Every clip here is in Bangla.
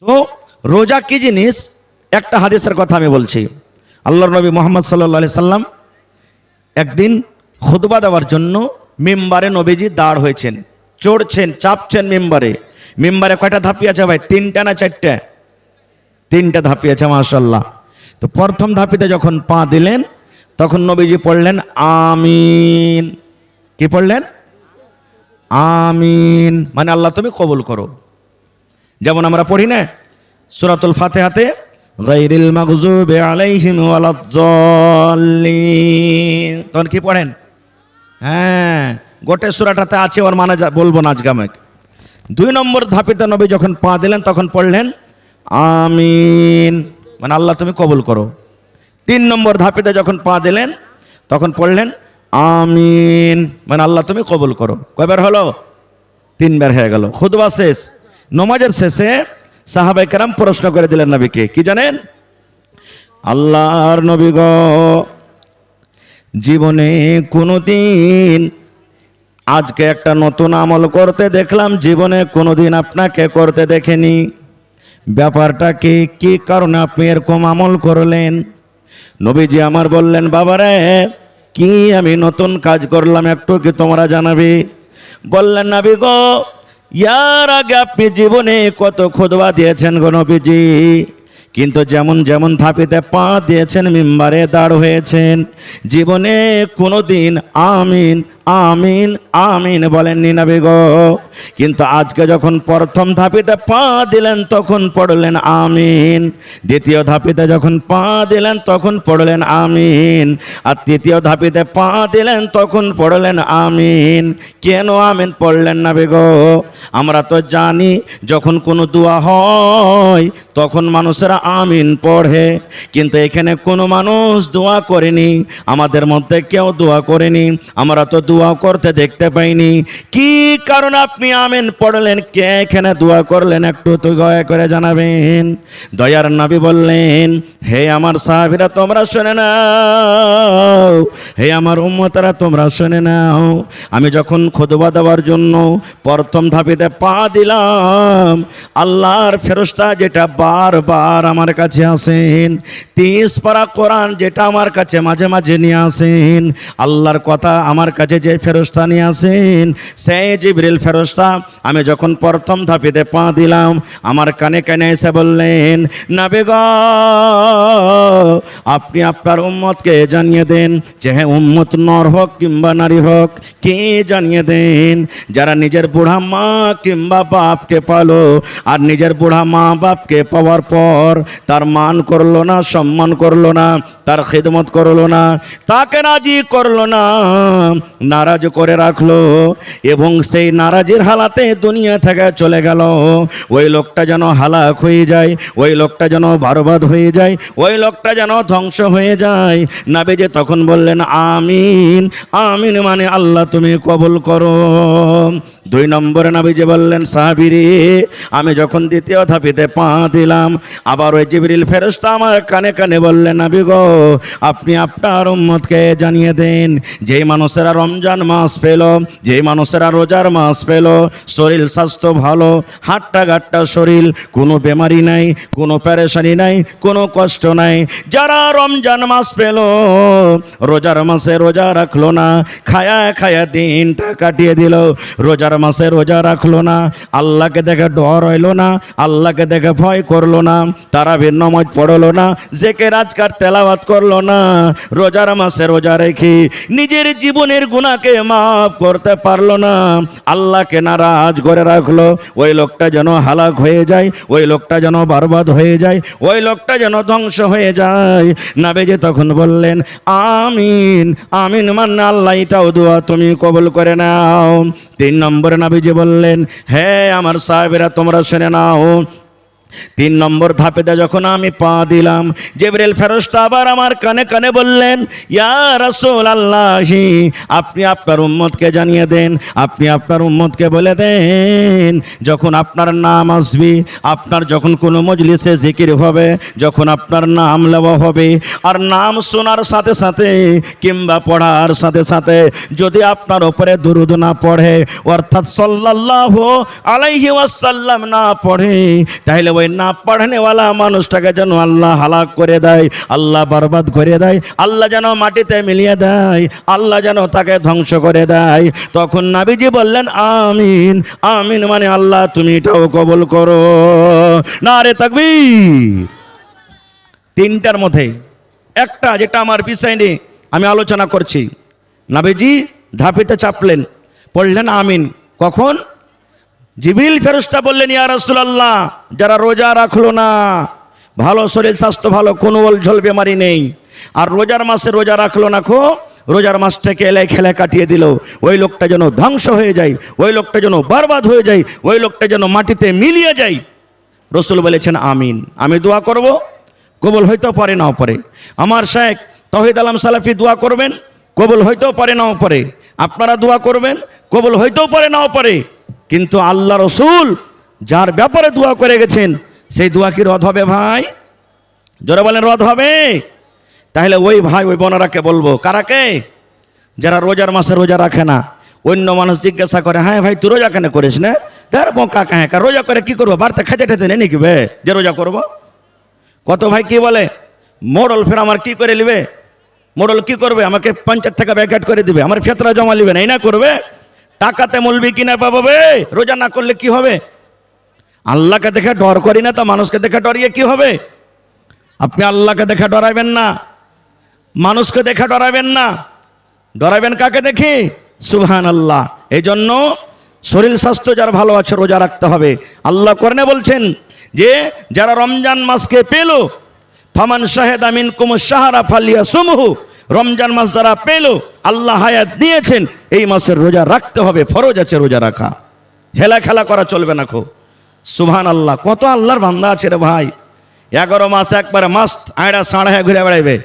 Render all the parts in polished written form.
তো রোজা কি জিনিস, একটা হাদিসের কথা আমি বলছি। আল্লাহর নবী মুহাম্মদ সাল্লাল্লাহু আলাইহি সাল্লাম একদিন খুতবা দেওয়ার জন্য মিম্বারে নবীজি দাঁড় হয়েছেন, চড়ছেন, চাপছেন মিম্বারে। মিম্বারে কয়টা ধাপি আছে ভাই? তিনটা না চারটা? তিনটা ধাপি আছে, মাশাআল্লাহ। তো প্রথম ধাপিতে যখন পা দিলেন তখন নবীজি পড়লেন আমিন। কি পড়লেন? আমিন, মানে আল্লাহ তুমি কবুল করো। যেমন আমরা পড়ি না সূরাতুল ফাতিহাতে গায়রিল মাগযুবি আলাইহিম ওয়ালাদ-দাল্লিন, তখন কি পড়েন? হ্যাঁ, গোটে সূরাটাতে আছে, ওর মানে বলবো না আজকে আমি। 2 নম্বর ধাপিতে নবী যখন পা দিলেন তখন পড়লেন আমিন, মানে আল্লাহ তুমি কবুল করো। 3 নম্বর ধাপিতে যখন পা দিলেন তখন পড়লেন আমিন, মানে আল্লাহ তুমি কবুল করো। কয়বার হলো? 3 বার হয়ে গেল। খুতবা শেষ, নামাজের শেষে সাহাবায়ে কেরাম প্রশ্ন করে দিলেন নবীকে, কি জানেন? আল্লাহর নবী গো, জীবনে কোনোদিন আজকে একটা নতুন আমল করতে দেখলাম, জীবনে কোনোদিন আপনাকে করতে দেখেনি। ব্যাপারটা কি কারণে আপনি এরকম আমল করলেন? নবীজি আমার বললেন, বাবারে কি আমি নতুন কাজ করলাম একটু কি তোমরা জানাবে? বললেন, নবী গো, ইয়ার আগে আপনি জীবনে কত খুতবা দিয়েছেন গো নবীজি, কিন্তু যেমন যেমন ধাপিতে পা দিয়েছেন, মিম্বারে দাঁড় হয়েছেন, জীবনে কোনোদিন আমিন আমিন আমিন বলেননি নবী গো। কিন্তু আজকে যখন প্রথম ধাপিতে পা দিলেন তখন পড়লেন আমিন, দ্বিতীয় ধাপিতে যখন পা দিলেন তখন পড়লেন আমিন, আর তৃতীয় ধাপিতে পা দিলেন তখন পড়লেন আমিন। কেন আমিন পড়লেন নবী গো? আমরা তো জানি যখন কোনো দোয়া হয় তখন মানুষেরা আমিন পড়ে, কিন্তু এখানে কোনো মানুষ দোয়া করেনি, আমাদের মধ্যে কেউ দোয়া করেনি, আমরা তো দোয়া করতে দেখতে পাইনি। কি কারণ আপনি আমিন পড়লেন? কে এখানে দোয়া করলেন একটু তো দয়া করে জানাবেন। দয়ার নবী বললেন, হে আমার সাহাবীরা তোমরা শুনে নাও, হে আমার উম্মতরা তোমরা শুনে নাও, আমি যখন খুতবা দেওয়ার জন্য প্রথম ধাপিতে পা দিলাম, আল্লাহর ফেরেশতা যেটা বারবার আমার কাছে আসেন, 30 পারা কোরআন যেটা আমার কাছে মাঝে মাঝে নিয়ে আসেন, আল্লাহর কথা আমার কাছে যে ফেরেশতা নিয়ে আসেন, সেই জিবরিল ফেরেশতা আমি যখন প্রথম ধাপিতে পা দিলাম আমার কানে কানে এসে বললেন, নবী গো, আপনি আপনার উম্মতকে জানিয়ে দেন যে হ্যাঁ, উম্মত নর হোক কিংবা নারী হোক, কে জানিয়ে দেন যারা নিজের বুড়া মা কিংবা বাপকে পালো আর নিজের বুড়া মা বাপকে পাওয়ার পর তার মান করলো না, সম্মান করলো না, তার খিদমত করলো না, তাকে রাজি করলো না, নারাজ করে রাখলো এবং সেই নারাজির হালাতে দুনিয়া থেকে চলে গেল, ওই লোকটা যেন হালাক হয়ে যায়, ওই লোকটা যেন বরবাদ হয়ে যায়, ওই লোকটা যেন ধ্বংস হয়ে যায়। নবীজি তখন বললেন আমিন আমিন, মানে আল্লাহ তুমি কবুল করো। 2 নম্বরে নবীজি বললেন, সাহাবীরে আমি যখন দ্বিতীয় ধাপিতে পা দিলাম আবার ওই জিবরিল ফেরেশতা আমার কানে কানে বললেন, নবী গো, আপনি আপনার উম্মতকে জানিয়ে দেন যেই মানুষেরা রমজান মাস পেল, যেই মানুষেরা রোজার মাস পেল, শরীর স্বাস্থ্য ভালো, হাট্টা গাট্টা শরীর, কোনো বেমারি নাই, কোনো পেরেশানি নাই, কোনো কষ্ট নাই, যারা রমজান মাস পেল, রোজার মাসে রোজা রাখলো না, খায়া খায়া দিনটা কাটিয়ে দিল, রোজার মাসে রোজা রাখলো না, আল্লাহকে দেখে ডর হইল না, আল্লাহকে দেখে ভয় করলো না, তারাবির নামাজ পড়লো না, জিকির আজকার তেলাওয়াত করলো না, রোজার মাসে রোজা রেখে নিজের জীবনের গুনাহকে মাফ করতে পারলো না, আল্লাহকে নারাজ করে রাখলো, ওই লোকটা যেন হালাক হয়ে যায়, ওই লোকটা যেন বরবাদ হয়ে যায়, ওই লোকটা যেন ধ্বংস হয়ে যায়। নবীজি তখন বললেন আমিন আমিন, মানে আল্লাহ এটাও দোয়া তুমি কবুল করে নাও। 3 নম্বরে নবীজি বললেন, হে আমার সাহাবীরা তোমরা শুনে নাও, 3 নম্বর ধাপেতে যখন আমি পা দিলাম, জিবরিল ফেরেশতা আবার আমার কানে কানে বললেন, ইয়া রাসূলুল্লাহ, আপনি আপনার উম্মতকে জানিয়ে দেন, আপনি আপনার উম্মতকে বলে দেন যখন আপনার নাম আসবে, আপনার যখন কোনো মজলিসে জিকির হবে, যখন আপনার নাম নেওয়া হবে, আর নাম শোনার সাথে সাথে কিংবা পড়ার সাথে সাথে যদি আপনার উপরে দুরূদ না পড়ে, অর্থাৎ সাল্লাল্লাহু আলাইহি ওয়াসাল্লাম না পড়ে, তাহলে ওই ওই না পড়ানেওয়ালা মানুষটাকে যেন আল্লাহ হালাক করে দেয়, আল্লাহ বরবাদ করে দেয়, আল্লাহ যেন মাটিতে মিলিয়ে দেয়, আল্লাহ যেন তাকে ধ্বংস করে দেয়। তখন নবীজি বললেন আমিন। আমিন মানে আল্লাহ তুমি এটাও কবুল করো। নারে তাকবীর। তিনটার মধ্যে একটা যেটা আমার বিষয় আমি আলোচনা করছি, নবীজি ধাপিতে চাপলেন, পড়লেন আমিন। কখন? জিবরিল ফেরেশতা বললেন ইয়া রাসূলুল্লাহ, যারা রোজা রাখলো না, ভালো শরীর স্বাস্থ্য ভালো, কোনো ওলঝল বেমারি নেই, আর রোজার মাসে রোজা রাখলো না, রোজার মাসটাকে এলাই খেলা কাটিয়ে দিল, ওই লোকটা যেন ধ্বংস হয়ে যায়, ওই লোকটা যেন বরবাদ হয়ে যায়, ওই লোকটা যেন মাটিতে মিলিয়ে যায়। রসুল বলেছেন আমিন। আমি দোয়া করব, কবুল হইতেও পারে নাও পারে। আমার শেখ তৌহিদ আলম সালাফি দোয়া করবেন, কবুল হইতেও পারে নাও পারে। আপনারা দোয়া করবেন, কবুল হইতেও পারে নাও পারে। কিন্তু আল্লাহ রসুল যার ব্যাপারে দোয়া করে গেছেন, সেই দোয়া কি রদ হবে ভাই? জোরে বলেন রদ হবে? তাহলে ওই ভাই ওই বোনেরাকে বলবো, কারাকে? যারা রোজার মাসে রোজা রাখে না। অন্য মানুষ জিজ্ঞাসা করে, হ্যাঁ ভাই তুই রোজা কেন করিস না? তার বোকা কাহে, রোজা করে কি করবো? বাড়িতে খেতে ঠেতে নেই নাকি বে যে রোজা করবো? কত ভাই কি বলে, মোড়ল ফের আমার কি করে নিবে? মোড়ল কি করবে? আমাকে 50 টাকা ব্যাকেট করে দিবে, আমার ফেতরা জমা নিবে না, এই না করবে? টাকাতে মলবি কিনা পাবে? রোজা না করলে কি হবে? আল্লাহকে দেখে ডর করি না, তা মানুষকে দেখে ডরিয়ে কি হবে? আপনি আল্লাহকে দেখে ডরাবেন না, মানুষকে দেখে ডরাবেন না, ডরাবেন কাকে দেখে? সুবহানাল্লাহ। এই জন্য শরীর স্বাস্থ্য যার ভালো আছে রোজা রাখতে হবে। আল্লাহ কোরআনে বলছেন যে যারা রমজান মাসকে পেল, ফামান শাহেদা মিনকুমুশ শাহরা ফালিয়াসুমহু, রমজান মাস যারা পেল, আল্লাহ হায়াত দিয়েছেন, এই মাসের রোজা রাখতে হবে, ফরজ আছে রোজা রাখা, হেলা খেলা করা চলবে না। সুবহানাল্লাহ। কত আল্লাহর বান্দা আছে রে ভাই, 11 মাস একবারে মাস্ত আয়রা সাড়া হয়ে ঘুরে বেড়াইবে,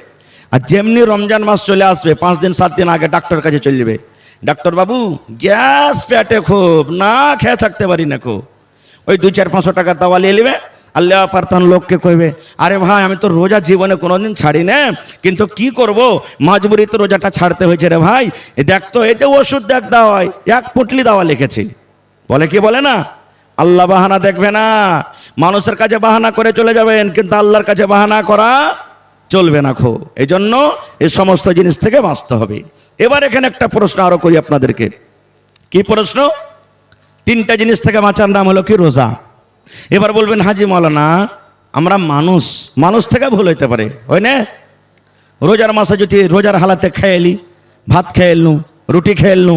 আর যেমনি রমজান মাস চলে আসবে 5 দিন 7 দিন আগে ডাক্তার কাছে চলে যাবে, ডাক্তার বাবু গ্যাস পেটে খুব, না খেয়ে থাকতে পারি না ওই 200-500 টাকার দাওয়া নিয়ে নেবে। আল্লাহ পারতান লোককে কইবে, আরে ভাই আমি তো রোজা জীবনে কোনোদিন ছাড়ি না, কিন্তু কি করব, মজবুরি তো রোজাটা ছাড়তে হয়েছে রে ভাই। দেখ তো এই যে ওষুধ দেখ দাওয়ায় 1 পুটলি দাওয়া লিখেছি, বলে কি বলে না? আল্লাহ বাহানা দেখবে না। মানুষের কাছে বাহানা করে চলে যাবেন, কিন্তু আল্লাহর কাছে বাহানা করা চলবে না। এই জন্য এই সমস্ত জিনিস থেকে বাঁচতে হবে। এবার এখানে একটা প্রশ্ন আরো করি আপনাদেরকে। কি প্রশ্ন? 3টা জিনিস থেকে বাঁচার নাম হলো কি? রোজা। এবার বলবেন হাজি মাওলানা আমরা মানুষ থেকে ভুল হইতে পারে, হয় না? রোজার মাসে যদি রোজার হালাতে খেয়ে এলি, ভাত খেয়ে এলনু, রুটি খেয়ে এলনু,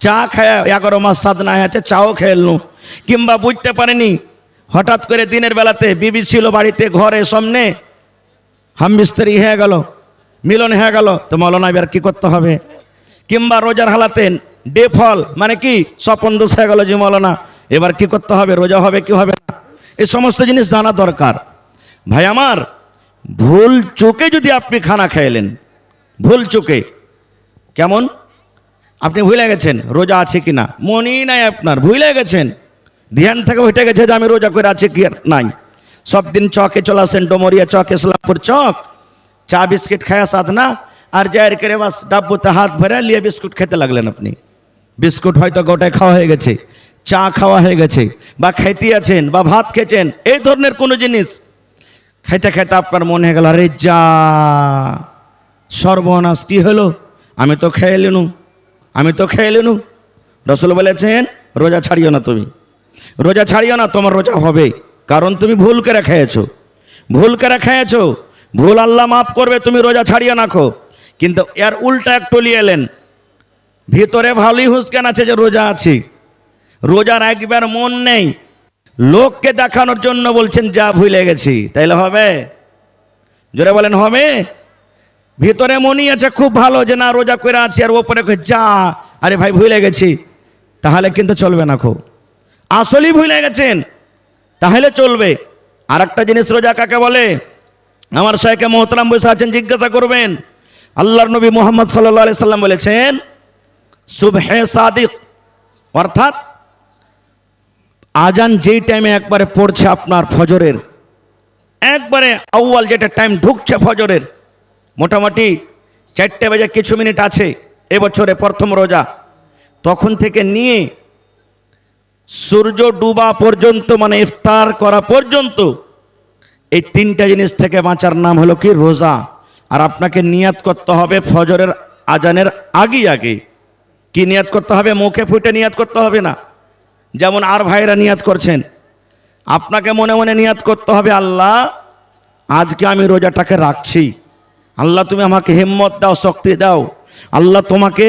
চা খায় 11 মাস স্বাদ না আছে চাও খেয়ে এলনু, কিংবা বুঝতে পারেনি হঠাৎ করে দিনের বেলাতে বিবি ছিল বাড়িতে ঘরে সামনে, হামবিস্তারি হয়ে গেল, মিলন হয়ে গেল, তো মাওলানা এবার কি করতে হবে? কিংবা রোজার হালাতে বেফল মানে কি স্বপন দোষ হয়ে গেল, যে মাওলানা এবার কি করতে হবে? রোজা হবে কি হবে না? এই সমস্ত জিনিস জানা দরকার। ভাই আমার, ভুল চোখে যদি আপনি খানা খাইলেন, ভুল চোখে, কেমন? আপনি ভুলে গেছেন রোজা আছে কিনা, মনেই নাই আপনার, ভুলে গেছেন, ধ্যান থেকে উঠে গেছে যে আমি রোজা করে আছি কি নাই। সব দিন চকে চলে আসেন, ডোমরিয়া চক, ইসলামপুর চক, চা বিস্কিট খায়া সাথ না, আর জায়ের করে বাস ডাব্বুতে হাত ভরে নিয়ে বিস্কুট খেতে লাগলেন আপনি। বিস্কুট হয়তো গোটায় খাওয়া হয়ে গেছে, চা খাওয়া হয়ে গেছে, বা খাইতে আছেন, বা ভাত খেয়েছেন, এই ধরনের কোনো জিনিস খাইতে খাইতে আপনার মনে হয়ে গেল, আরে যা সর্বনাশ, কি হলো, আমি তো খেয়ে এলেনু। রসুল বলেছেন রোজা ছাড়িও না, তুমি রোজা ছাড়িও না, তোমার রোজা হবে, কারণ তুমি ভুল করে খেয়েছো। ভুল আল্লাহ মাফ করবে, তুমি রোজা ছাড়িও না। কিন্তু এর উল্টা একটু নিয়ে এলেন, ভিতরে ভালোই হুঁসকান আছে যে রোজা আছি, রোজার একবার মন নেই, লোককে দেখানোর জন্য বলছেন যা ভুলে গেছি, তাইলে হবে? জোরে বলেন হবে? ভিতরে মনই আছে খুব ভালো যে না রোজা করে আছি, আর ওপরে যা আরে ভাই ভুলে গেছি, তাহলে কিন্তু চলবে না। আসলেই ভুলে গেছেন তাহলে চলবে। আর একটা জিনিস, রোজা কাকে বলে? আমার শাইখে মোহতারাম বসে আছেন, জিজ্ঞাসা করবেন। আল্লাহর নবী মুহাম্মদ সাল্লাল্লাহু আলাইহি সাল্লাম বলেছেন সুবহে সাদিক, অর্থাৎ আজান যেই টাইমে একবারে পড়ছে আপনার ফজরের, একবারে আউয়াল যেটা টাইম ঢুকছে ফজরের, মোটামুটি 4টে বেজে কিছু মিনিট আছে এবছরে প্রথম রোজা, তখন থেকে নিয়ে সূর্য ডুবা পর্যন্ত, মানে ইফতার করা পর্যন্ত এই তিনটা জিনিস থেকে বাঁচার নাম হলো কি রোজা। আর আপনাকে নিয়াত করতে হবে ফজরের আজানের আগে আগে। কি নিয়াত করতে হবে? মুখে ফুটে নিয়াত করতে হবে না, যেমন আর ভাইরা নিয়াত করছেন। আপনাকে মনে মনে নিয়াত করতে হবে, আল্লাহ আজকে আমি রোজাটাকে রাখছি, আল্লাহ তুমি আমাকে হিম্মত দাও, শক্তি দাও, আল্লাহ তোমাকে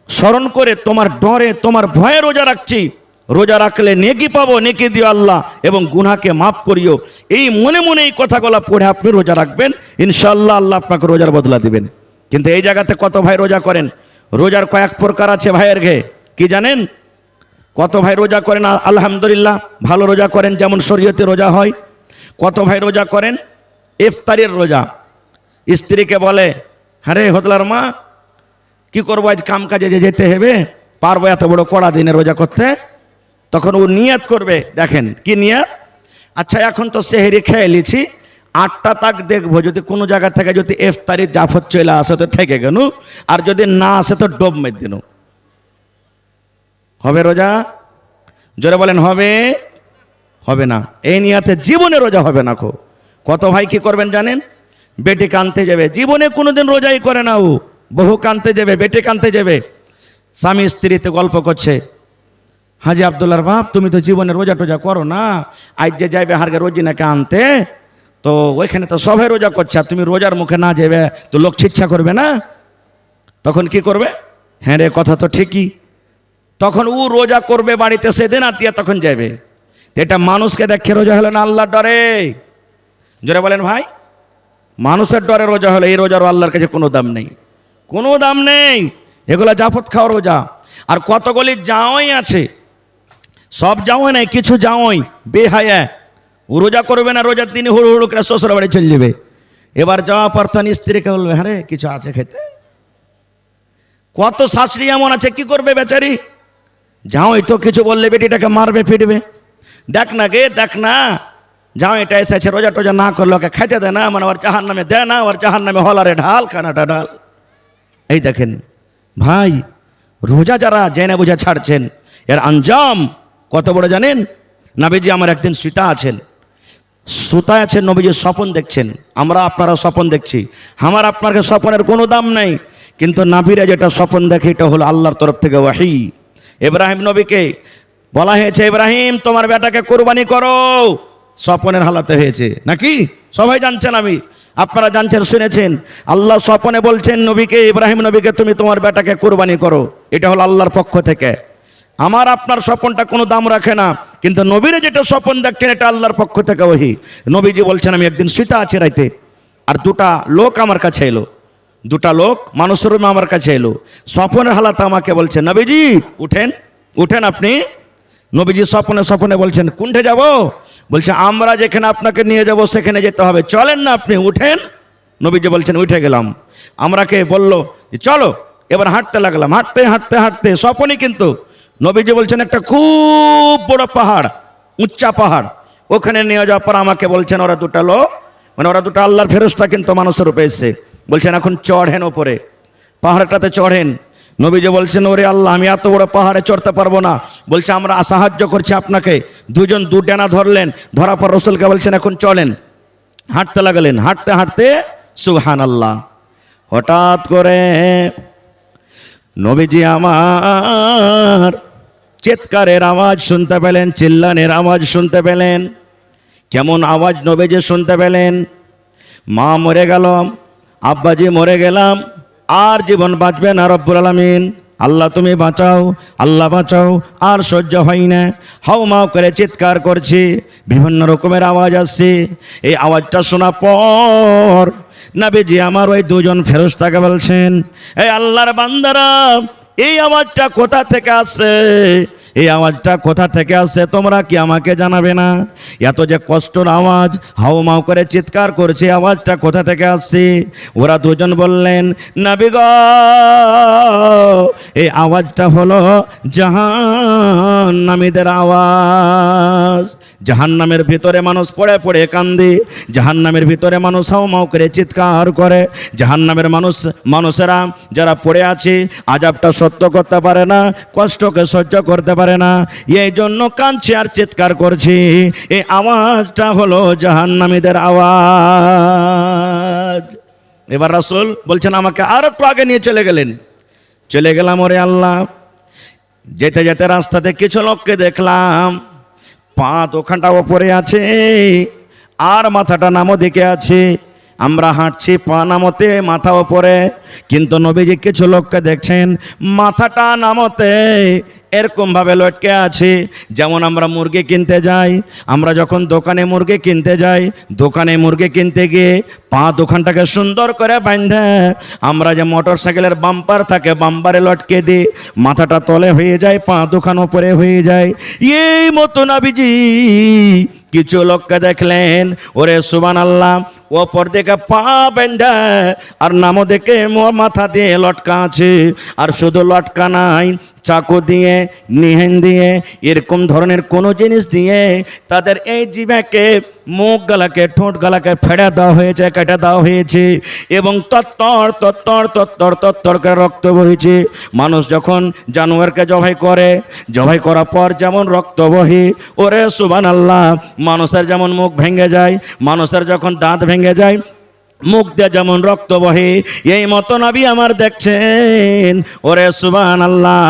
স্মরণ করে তোমার ডরে তোমার ভয়ে রোজা রাখছি, রোজা রাখলে নেকি পাবো, নেকি দিও আল্লাহ, এবং গুনাহকে মাফ করিও। এই মনে মনে এই কথাগুলো পড়ে আপনি রোজা রাখবেন, ইনশাআল্লাহ আল্লাহ আপনাকে রোজার বদলা দিবেন। কিন্তু এই জায়গাতে কত ভাই রোজা করেন? রোজার কয়েক প্রকার আছে ভাইয়ের ঘে, কি জানেন? কত ভাই রোজা করেন আলহামদুলিল্লাহ ভালো রোজা করেন, যেমন শরীয়তে রোজা হয়। কত ভাই রোজা করেন ইফতারের রোজা। স্ত্রীকে বলে, হ্যাঁ রে হতলার মা, কি করবো আজ কাম কাজে যেতে হবে, পারবো এত বড় কড়া দিনে রোজা করতে? তখন ও নিয়াত করবে, দেখেন কি নিয়াত, আচ্ছা এখন তো সেহেরি খেয়ে নিয়েছি, 8টা তাক দেখবো, যদি কোনো জায়গা থেকে যদি ইফতারির জাফর চলে আসে তো থেকে গেল, আর যদি না আসে তো ডোব মেরে দিন। হবে রোজা? জোরে বলেন হবে? হবে না। এই নিয়াতে জীবনে রোজা হবে না। কত ভাই কি করবেন জানেন? বেটি কানতে যাবে, জীবনে কোনোদিন রোজাই করে না ও, বহু কানতে যাবে, বেটি কানতে যাবে, স্বামী স্ত্রীতে গল্প করছে, হাজি আব্দুল্লাহর বাপ তুমি তো জীবনে রোজা টোজা করো না, আজ যে যাইবে হারগে রোজিনাকে আনতে, তো ওইখানে তো সবাই রোজা করছে, আর তুমি রোজার মুখে না যাবে তো লোক ছিচ্ছা করবে না? তখন কি করবে? হ্যাঁ রে কথা তো ঠিকই। তখন ও রোজা করবে বাড়িতে, সেদিন আত্মীয় তখন যাবে। এটা মানুষকে দেখে রোজা হলো না, আল্লাহর ডরে? জোরে বলেন ভাই। মানুষের ডরে রোজা হলো, এই রোজার আল্লাহর কাছে কোনো দাম নেই, কোনো দাম নেই। এগুলা জাফত খাওয়া রোজা। আর কতগুলি জাওয়াই আছে, সব জাওয়াই নাই, কিছু জাওয়াই বেহায়া, ও রোজা করবে না, রোজার দিনে হুড়ু হুড়ু করে শ্বশুর বাড়ি চলে যাবে। এবার যাওয়া পরতন স্ত্রীকে বলবে, হ্যাঁ রে কিছু আছে খেতে? কত শাশুড়ি এমন আছে, কি করবে বেচারি? জাওয়াই তো কিছু বললে বেটিটাকে মারবে ফিরবে। দেখ না গে, দেখ না, জাওয়াইটা এসেছে রোজা টোজা না করলে ওকে খাইতে দেয় না, মানে ওর জাহান নামে দেয় না, ওর জাহান নামে হলারে ঢাল, খানাটা ঢাল। এই দেখেন ভাই, রোজা যারা জেনে বুঝে ছাড়ছেন, এর আঞ্জাম কত বড় জানেন? নবীজি আমার একদিন সুতায় আছেন, নবীজির স্বপন দেখছেন, আমরা আপনারা স্বপন দেখছি, আমার আপনার স্বপনের কোনো দাম নাই, কিন্তু নাবিরা যেটা স্বপন দেখে এটা হলো আল্লাহর তরফ থেকে ওয়াহি। ইব্রাহিম নবীকে বলা হয়েছে, ইব্রাহিম তোমার বেটাকে কোরবানি করো, স্বপনের হালাতে হয়েছে নাকি? সবাই জানছেন, আপনারা জানছেন, শুনেছেন। আল্লাহ স্বপনে বলছেন নবীকে, ইব্রাহিম নবীকে তুমি তোমার বেটাকে কোরবানি করো, এটা হলো আল্লাহর পক্ষ থেকে। আমার আপনার স্বপনটা কোনো দাম রাখে না, কিন্তু নবীরে যেটা স্বপন দেখছেন এটা আল্লাহর পক্ষ থেকে ওহি। নবীজি বলছেন, আমি একদিন শুইতে আছি রাইতে, আর দুটা লোক আমার কাছে এলো, দুটা লোক মানুষের রূপে আমার কাছে এলো, স্বপনের হালাতে আমাকে বলছেন, নবীজি উঠেন, উঠেন আপনি। নবীজি স্বপনে বলছেন, কোনঠে যাব? বলছে আমরা যেখানে আপনাকে নিয়ে যাব সেখানে যেতে হবে, চলেন না আপনি, উঠেন। নবীজি বলছেন উঠে গেলাম। আমরাকে বলল চলো, এবার হাঁটতে লাগলাম, হাঁটতে হাঁটতে হাঁটতে স্বপনই, কিন্তু নবীজি বলছেন একটা খুব বড় পাহাড়, উচ্চা পাহাড়, ওখানে নিয়ে যাওয়ার পর আমাকে বলছেন ওরা দুটা লোক, মানে ওরা দুটো আল্লাহর ফেরেশতা, কিন্তু মানুষের রূপে এসেছে, বলছেন এখন চড়েন ওপরে, পাহাড়টাতে চড়েন। নবীজি বলছেন, ওরে আল্লাহ আমি এত বড় পাহাড়ে চড়তে পারবো না। বলছে আমরা সাহায্য করছি আপনাকে। দুজন দু ডানা ধরলেন, ধরার পর রসুলকে বলছেন এখন চলেন। হাঁটতে লাগলেন, হাঁটতে হাঁটতে সুবহানাল্লাহ, হঠাৎ করে নবীজি আমার চিৎকারের আওয়াজ শুনতে পেলেন, চিল্লানের আওয়াজ শুনতে পেলেন। কেমন আওয়াজ নবীজি শুনতে পেলেন? মা মরে গেল, আব্বাজি মরে গেলাম, আর জীবন বাঁচবে না রব্বুল আলামিন, আল্লাহ তুমি বাঁচাও, আল্লাহ বাঁচাও, আর সহ্য হয় না, হাউ মাউ করে চিৎকার করছি, বিভিন্ন রকমের আওয়াজ আসছে। এই আওয়াজটা শোনার পর নবীজি আমার ওই দুজন ফেরেশতাকে বলছেন, এই আল্লাহর বান্দারা, এই আওয়াজটা কোথা থেকে আসছে? এই আওয়াজটা কোথা থেকে আসছে তোমরা কি আমাকে জানাবে না? এত যে কষ্টের আওয়াজ, হাউ মাউ করে চিৎকার করছে, আওয়াজটা কোথা থেকে আসছে? ওরা দুজন বললেন, নবী গো, এই আওয়াজটা হলো জাহান্নামীদের আওয়াজ। জাহান্নামের ভিতরে মানুষ পড়ে পড়ে কান্দে, জাহান্নামের ভিতরে মানুষ হাউ মাউ করে চিৎকার করে, জাহান্নামের মানুষেরা যারা পড়ে আছে আযাবটা সহ্য করতে পারে না, কষ্টকে সহ্য করতে পারে পারে না, এই জন্য কাঁদছে আর চিৎকার করছে। এই আওয়াজটা হলো জাহান্নামীদের আওয়াজ। এবার রাসূল বলছেন আমাকে আর একটু আগে নিয়ে চলে গেলেন। চলে গেলাম, ওরে আল্লাহ, যেতে যেতে রাস্তাতে কিছু লোককে দেখলাম, পা ওখানটা ওপরে আছে আর মাথাটা নামো দিকে আছে। আমরা হাঁটছি পা নামতে মাথা ওপরে, কিন্তু নবীজি কিছু লোককে দেখছেন মাথাটা নামতে এরকম ভাবে লটকে আছে। যেমন আমরা মুরগি কিনতে যাই, আমরা যখন দোকানে মুরগি কিনতে যাই, দোকানে মুরগি কিনতে গিয়ে পা দোকানটাকে সুন্দর করে বাঁধে আমরা যে মোটর সাইকেলের বাম্পার থাকে বাম্পারে লটকে দিই, মাথাটা তলে হয়ে যায়, পা দোকান ওপরে হয়ে যায়। এই মতো নবীজি কিছু লোককে দেখলেন, ওরে সুবহানাল্লাহ, ওপর দিকে পা বেঁধে আর নামো দেখে মাথা দিয়ে লটকা আছে। আর শুধু লটকা নাই, চাকু দিয়ে, নিহেন দিয়ে, এরকম ধরনের কোনো জিনিস দিয়ে তাদের এই জিহ্বাকে, মুখ গলাকে, ঠোঁট গলাকে ফেড়ে দেওয়া হয়েছে, কেটে দেওয়া হয়েছে, এবং তত্তর তত্তর তত্তর তত্তর করে রক্ত বইছে। মানুষ যখন জানোয়ারকে জবাই করে, জবাই করার পর যেমন রক্ত বহে, ওরে সুবহানাল্লাহ, মানুষের যেমন মুখ ভেঙে যায়, মানুষের যখন দাঁত ভেঙে যায়, মুখ দিয়ে যেমন রক্ত বহে, এই মতো নবী আমার দেখছেন, ওরে সুবহানাল্লাহ,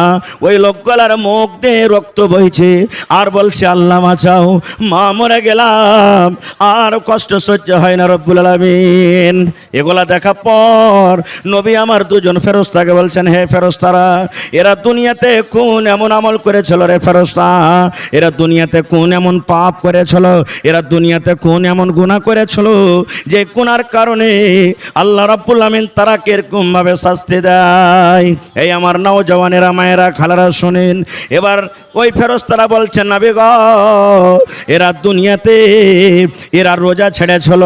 ওই লোকগুলার মুখ দিয়ে রক্ত বইছে আর বলছে আল্লাহ বাঁচাও, মা মরে গেলাম, আর কষ্ট সহ্য হয় না রব্বুল আলামিন। এগুলা দেখা পর নবী আমার দুজন ফেরেশতাকে বলছেন, হে ফেরেশতারা, এরা দুনিয়াতে কোন এমন আমল করেছিল রে ফেরেশতা, এরা দুনিয়াতে কোন এমন পাপ করেছিল, এরা দুনিয়াতে কোন এমন গুনাহ করেছিল যে গুনার কারণে আল্লাহ রাব্বুল আমিন তারা কিরকম ভাবে শাস্তি দেয়। এই আমার নওজওয়ানেরা, মায়েরা, খালারা শুনেন। এবার ওই ফেরেশতারা বলছেন, নবী গো, এরা দুনিয়াতে এরা রোজা ছেড়েছিল,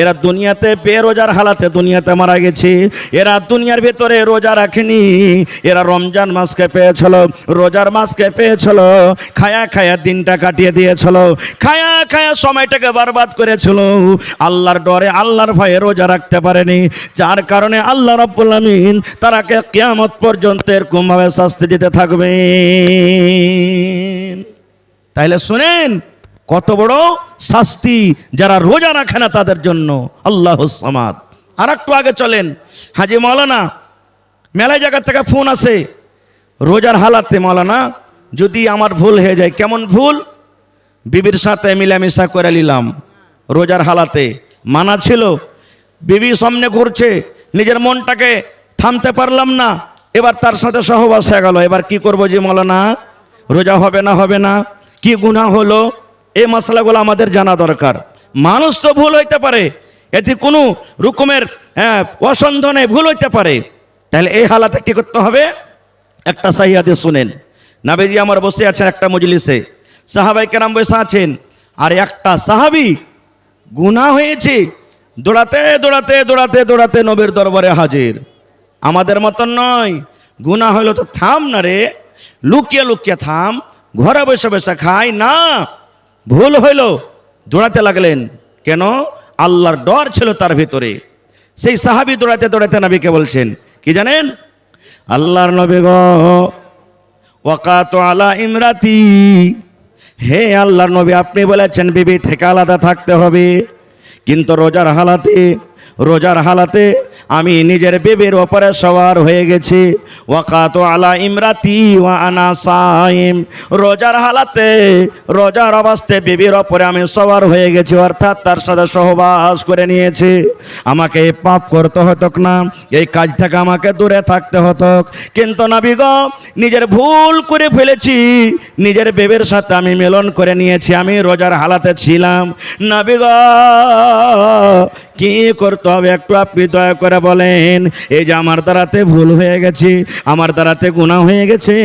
এরা দুনিয়াতে বেরোজার হালাতে দুনিয়াতে মারা গেছে, এরা দুনিয়ার ভিতরে রোজা রাখেনি, এরা রমজান মাসকে পেয়েছিল, রোজার মাসকে পেয়েছিল, খায়া খায়া দিনটা কাটিয়ে দিয়েছিল, খায়া খায়া সময়টাকে বরবাদ করেছিল, আল্লাহর ডরে, আল্লাহর ভয়ে রোজা রাখতে পারেনি, যার কারণে আল্লাহ রাব্বুল আমিন তারাকে কিয়ামত পর্যন্ত এরকম ভাবে শাস্তি দিতে থাকবে। তাইলে শুনেন কত বড় শাস্তি যারা রোজা রাখে না তাদের জন্য, আল্লাহুস সামাদ। আর একটু আগে চলেন, হাজি মাওলানা মেলা জায়গা থেকে ফোন আসে, রোজার হালাতে মাওলানা যদি আমার ভুল হয়ে যায়, কেমন ভুল, বিবির সাথে মিলামিশা করে নিলাম, রোজার হালাতে মানা ছিল, বিবি সামনে ঘুরছে, নিজের মনটাকে থামতে পারলাম না, এবার তার সাথে সহবাস হয়ে গেল, এবার কি করবো যে মাওলানা, রোজা হবে না, হবে না, কি গুনাহ হলো, এই মশলাগুলো আমাদের জানা দরকার। মানুষ তো ভুল হইতে পারে, এতে কোনো রকমের অসন্ধনে ভুল হইতে পারে, তাহলে এই হালাতে কি করতে হবে, একটা সহিহ হাদিস শুনেন। নবীজি আমার বসে আছেন একটা মজলিসে, সাহাবায়ে কেরাম বসে আছেন, আর একটা সাহাবী গুনাহ হয়েছে, দৌড়াতে দৌড়াতে দৌড়াতে দৌড়াতে নবীর দরবারে হাজির। আমাদের মতন নয়, গুনাহ হইলো তো থাম না রে, লুকিয়ে লুকিয়ে থাম, ঘরে বসে বসে খাই না, ভুল হইল দৌড়াতে লাগলেন, কেন, আল্লাহর ডর ছিল তার ভিতরে। সেই সাহাবী দৌড়াতে দৌড়াতে নবীকে বলছেন কি জানেন, আল্লাহর নবী গো, ওয়াকাতু আলা ইমরাতি, হে আল্লাহর নবী, আপনি বলেছেন বিবি থেকে আলাদা থাকতে হবে, কিন্তু রোজার হালাতে আমি নিজের বিবির ওপরে সওয়ার হয়ে গেছি, ওয়াকাতু আলা ইমরাতি ওয়া আনা সাইম, রোজার হালাতে, রোজার অবস্থায় বিবির ওপরে আমি সওয়ার হয়ে গেছি, অর্থাৎ তার সাথে সহবাস করে নিয়েছি। আমাকে এই পাপ করতে হতো না, এই কাজ থেকে আমাকে দূরে থাকতে হতো, কিন্তু নবী গো, নিজের ভুল করে ফেলেছি, নিজের বিবির সাথে আমি মিলন করে নিয়েছি, আমি রোজার হালাতে ছিলাম, নবী গো কি করতে হবে একটু আপনি দয়া করে বলেন। এই যে আমার দ্বারাতে ভুল হয়ে গেছে, আমার দ্বারাতে গুনাহ হয়ে গেছে,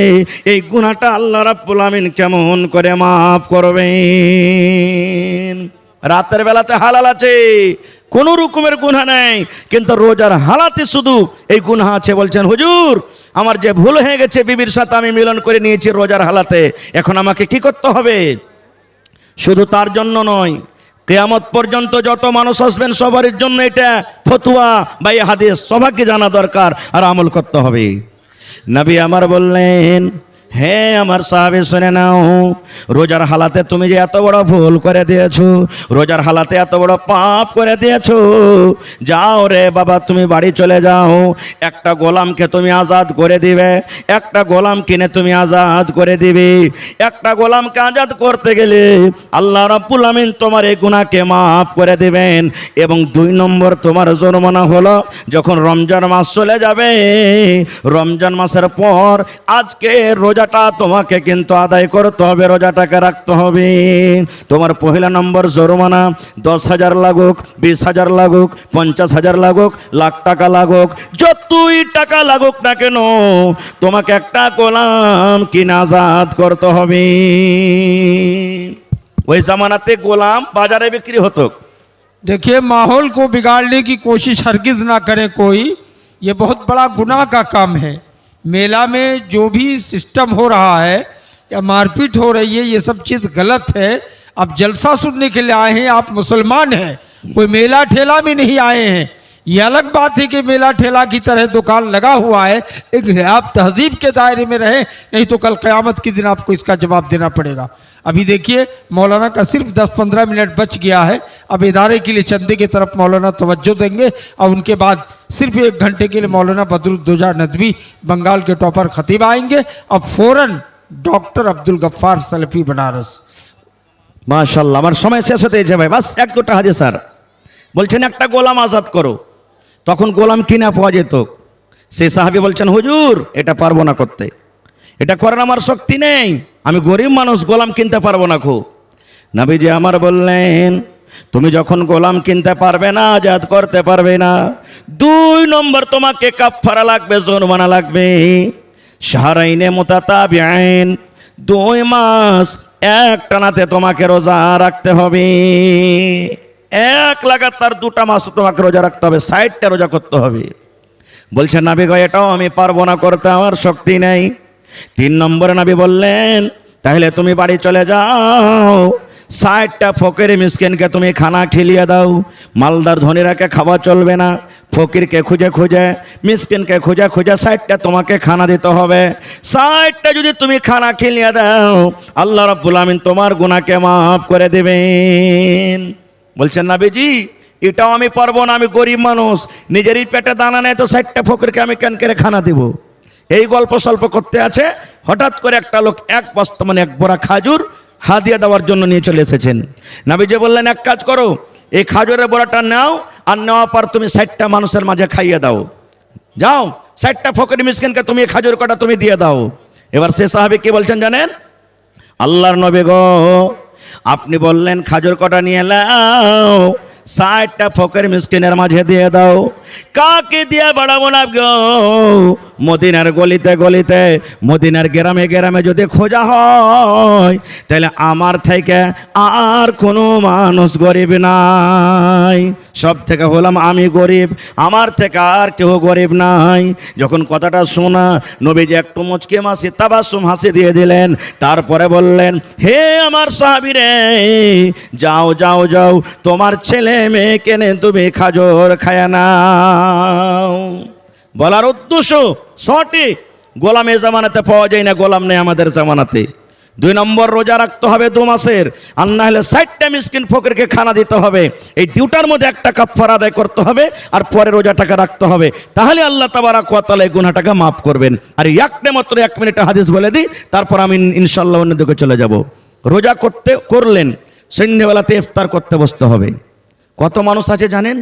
এই গুনাহটা আল্লাহ রাব্বুল আমিন কেমন করে মাফ করবেন। রাতের বেলাতে হালাল আছে, কোন রকমের গুনাহ নাই, কিন্তু রোজার হালাতে শুধু এই গুনাহ আছে। বলছেন হুজুর, আমার যে ভুল হয়ে গেছে, বিবির সাথে আমি মিলন করে নিয়েছি রোজার হালাতে, এখন আমাকে কি করতে হবে? শুধু তার জন্য নয়, কিয়ামত পর্যন্ত যত মানুষ আসবেন সবার জন্য এটা ফতোয়া বা এই হাদিস সবাইকে জানা দরকার আর আমল করতে হবে। নবী আমার বললেন, হে আমার সাহাবী শুনে নাও, রোজার হালাতে তুমি যে এত বড় ভুল করে দিয়েছো, রোজার হালাতে এত বড় পাপ করে দিয়েছো, যাও রে বাবা তুমি বাড়ি চলে যাও, একটা গোলামকে তুমি আজাদ করে দিবে, একটা গোলাম কিনে তুমি আজাদ করে দিবে। একটা গোলামকে আজাদ করতে গেলে আল্লাহ রাব্বুল আমিন তোমার এই গুনাহকে মাফ করে দিবেন। এবং 2 নম্বর তোমার জরিমানা হলো, যখন রমজান মাস চলে যাবে, রমজান মাসের পর আজকে রোজাটা তোমাকে কিন্তু আদায় করতে হবে, রোজাটাকে রাখতে হবে। তোমার পহেলা নম্বর জরিমানা 10,000 লাগুক, 20,000 লাগুক, 50,000 লাগুক, লাখ টাকা লাগুক, যতই টাকা লাগুক না কেন তোমাকে একটা গোলাম কিনে আজাদ করতে হবে। ওই জামানাতে গোলাম বাজারে বিক্রি হতো। देखिए, माहौल को बिगाड़ने की कोशिश हरगिज ना करें कोई, ये बहुत बड़ा गुनाह का काम है। मेला में जो भी सिस्टम हो रहा है या मारपीट हो रही है, ये सब चीज़ गलत है। आप जलसा सुनने के लिए आए हैं, आप मुसलमान हैं, कोई मेला ठेला में नहीं आए हैं। ये अलग बात है कि मेला ठेला की तरह दुकान लगा हुआ है, लेकिन आप तहजीब के दायरे में रहें, नहीं तो कल क़यामत के दिन आपको इसका जवाब देना पड़ेगा। अभी देखिए, मौलाना का सिर्फ 10-15 मिनट बच गया है। अब इदारे के लिए चंदे की तरफ मौलाना तवज्जो देंगे और उनके बाद सिर्फ 1 घंटे के लिए मौलाना बदरुद्दोजा नदवी बंगाल के टॉपर खतीब आएंगे और फौरन डॉक्टर अब्दुल गफ्फार सलफी बनारस। মাশাআল্লাহ, আমার সময় শেষ হতে যাবে, বাস 1-2টা হাদিস। স্যার বলছেন একটা গোলাম আজাদ করো, তখন গোলাম কিনা পাওয়া যেত। সেই সাহাবী বলছেন, হুজুর এটা পারবো না করতে, এটা করার আমার শক্তি নেই, আমি গরিব মানুষ, গোলাম কিনতে পারবো না। খুব নবীজি আমার বললেন, তুমি যখন গোলাম কিনতে পারবে না, আজাদ করতে পারবে না, 2 নম্বর তোমাকে কাফারা লাগবে, জরিমানা লাগবে। শাহরাইনে মুতাতাবিআইন, 2 মাস এক টানাতে তোমাকে রোজা রাখতে হবে। এক লাগাতার 2টা মাস তোমাকে রোজা রাখতে হবে, 60টা রোজা করতে হবে। বলছেন নবী গো এটাও আমি পারবো না করতে, আমার শক্তি নেই। 3 নম্বরে নবী বললেন, তাহলে তুমি বাড়ি চলে যাও, 60টা ফকির মিসকিনকে তুমি খানা খিলিয়ে দাও। মালদার ধনীরাকে খাওয়া চলবে না, ফকিরকে খুঁজে খুঁজে, মিসকিনকে খুঁজে খুঁজে 60টা তোমাকে খানা দিতে হবে। 60টা যদি তুমি খানা খিলিয়ে দাও, আল্লাহ রাব্বুল আমিন তোমার গুনাহকে মাফ করে দেবেন। বলছেন নবীজি এটাও আমি পারবো না, আমি গরিব মানুষ, নিজেরই পেটে দানা নেই, তো 60টা ফকিরকে আমি কেন করে খানা দিব। এই গল্প স্বল্প করতে আছে, হঠাৎ করে একটা লোক 1 বস্তা মানে 1 বড়া খাজুর হাদিয়া দেওয়ার জন্য নিয়ে চলে এসেছেন। নবীজি বললেন, এক কাজ করো, এই খাজুরের বড়াটা নাও, আর নেওয়ার পর তুমি 60টা মানুষের মাঝে খাইয়ে দাও। যাও 60টা ফকির মিসকিনকে তুমি খাজুর কটা তুমি দিয়ে দাও। এবার সে সাহাবী কি বলছেন জানেন? আল্লাহর নবী গো, আপনি বললেন খাজুর কটা নিয়ে নাও, 60টা ফকির মিসকিনের মাঝে দিয়ে দাও। কাকে দিয়ে বাড়াবো না গো? মদিনার গলিতে গলিতে, মদিনার গ্রামে গ্রামে যদি খোঁজা হয়, তাহলে আমার থেকে আর কোনো মানুষ গরিব নাই। সব থেকে হলাম আমি গরিব, আমার থেকে আর কেউ গরিব নাই। যখন কথাটা শোনা, নবীজি একটু মুচকি মাসি তাবাসসুম হাসি দিয়ে দিলেন। তারপরে বললেন, হে আমার সাহাবী রে, যাও যাও যাও, তোমার ছেলে মেয়ে কেনে তুমি খাজুর খায় নাও। বলার উদ্দেশ্য সঠিক, গোলাম এ জামানাতে পাওয়া যায় না, গোলাম নেই আমাদের জামানাতে। 2 নম্বর রোজা রাখতে হবে 2 মাসের, আর না হলে 60টা মিসকিন ফকিরকে খানা দিতে হবে। এই 2টার মধ্যে একটা কাফারা আদায় করতে হবে, আর পরে রোজাটাকে রাখতে হবে। তাহলে আল্লাহ তাবারক ওয়া তাআলা এই গুনাহটাকে মাফ করবেন। আর মাত্র 1 মিনিটে হাদিস বলে দিই, তারপর আমি ইনশাআল্লাহ অন্যদিকে চলে যাব। রোজা করলেন, সন্ধ্যেবেলাতে ইফতার করতে বসতে হবে। কত মানুষ আছে জানেন?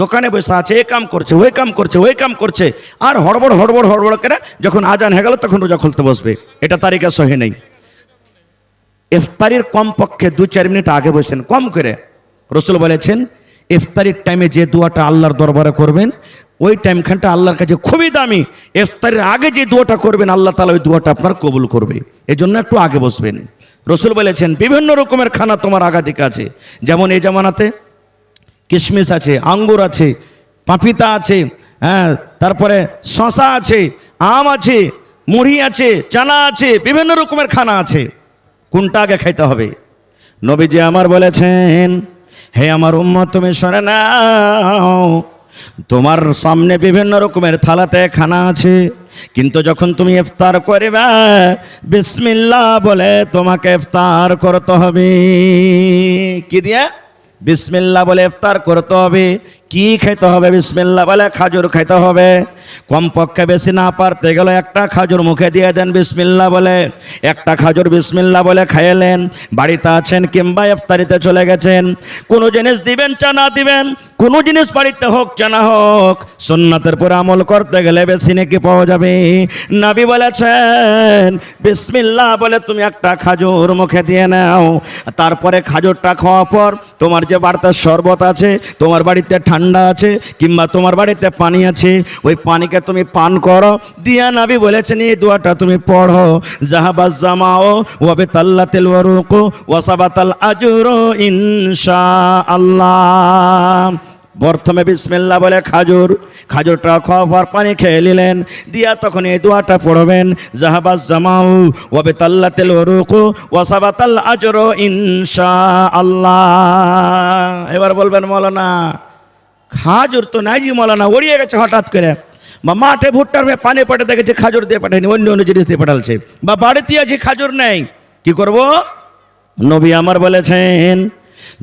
দোকানে বসে আছে, এ কাম করছে, ওই কাম করছে, ওই কাম করছে, আর হড়বড় হড়বড় হড়বড় করে যখন আজান হয়ে গেল তখন রোজা খুলতে বসবে। এটা তারিখে সহি নেই। ইফতারির কমপক্ষে 2-4 মিনিট আগে বসেন, কম করে। রাসূল বলেছেন, ইফতারির টাইমে যে দোয়াটা আল্লাহর দরবারে করবেন, ওই টাইমখানটা আল্লাহর কাছে খুবই দামি। ইফতারের আগে যে দোয়াটা করবেন, আল্লাহ তাআলা ওই দোয়াটা আপনার কবুল করবে। এই জন্য একটু আগে বসবেন। রাসূল বলেছেন, বিভিন্ন রকমের খানা তোমার আগাধিক আছে। যেমন এই জামানাতে কিশমিশ আছে, আঙ্গুর আছে, পাপিতা আছে, হ্যাঁ, তারপরে শশা আছে, আম আছে, মুড়ি আছে, চানা আছে, বিভিন্ন রকমের খানা আছে। কোনটা আগে খাইতে হবে? নবীজি আমার বলেছেন, হে আমার উম্মত তুমি শুনে নাও, তোমার সামনে বিভিন্ন রকমের থালাতে খানা আছে, কিন্তু যখন তুমি ইফতার করবে বিসমিল্লাহ বলে তোমাকে ইফতার করতে হবে। কি দিয়ে? বিসমিল্লাহ বলে ইফতার করতে হবে। কি খেতে হবে? বিসমিল্লাহ বলে খাজুর খেতে হবে। কমপক্ষে বেশি না পারতে গেলে একটা খাজুর মুখে দিয়ে দেন বিসমিল্লাহ বলে। একটা খাজুর বিসমিল্লাহ বলে খাইলেন। বাড়িতে আছেন কিংবা ইফতারিতে চলে গেছেন, কোনো জিনিস দিবেন চা না দিবেন, কোনো জিনিস বাড়িতে হোক চা না হোক, সুন্নাতের পরে আমল করতে গেলে বেশি নাকি পাওয়া যাবে। নবী বলেছেন বিসমিল্লাহ বলে তুমি একটা খাজুর মুখে দিয়ে নাও, তারপরে খাজুরটা খাওয়ার পর তোমার যে বাড়িতে শরবত আছে, তোমার বাড়িতে ঠান্ডা আছে কিংবা তোমার বাড়িতে পানি আছে, ওই পানিকে তুমি পান করো। দিয়া নবী বলেছেন এই দোয়াটা তুমি পড়ো, জাহাবাজ জামাও ওয়া বিতাল্লাতিল ওয়ারুকু ওয়া সাবাতাল আজরু ইনশাআল্লাহ। প্রথমে বিসমিল্লাহ বলে খাজুরটা খাওয়ার পানি খেয়ে নিলেন, দিয়া তখন এই দোয়াটা পড়বেন, জাহাবাজ জামাউ ওয়া বিতাল্লাতিল ওয়ারুকু ওয়া সাবাতাল আজরু ইনশাআল্লাহ। এবার বলবেন মৌলানা খাজুর তো নাই জি মৌলানা, উড়িয়ে গেছে হঠাৎ করে, বা মাঠে ভুট্টার পানি পাঠে দেখেছে খাজুর দিয়ে পাঠায়নি, অন্য অন্য জিনিস দিয়ে পাঠালছে, বা বাড়িতে আছে খাজুর নেই, কি করব? নবী আমার বলেছেন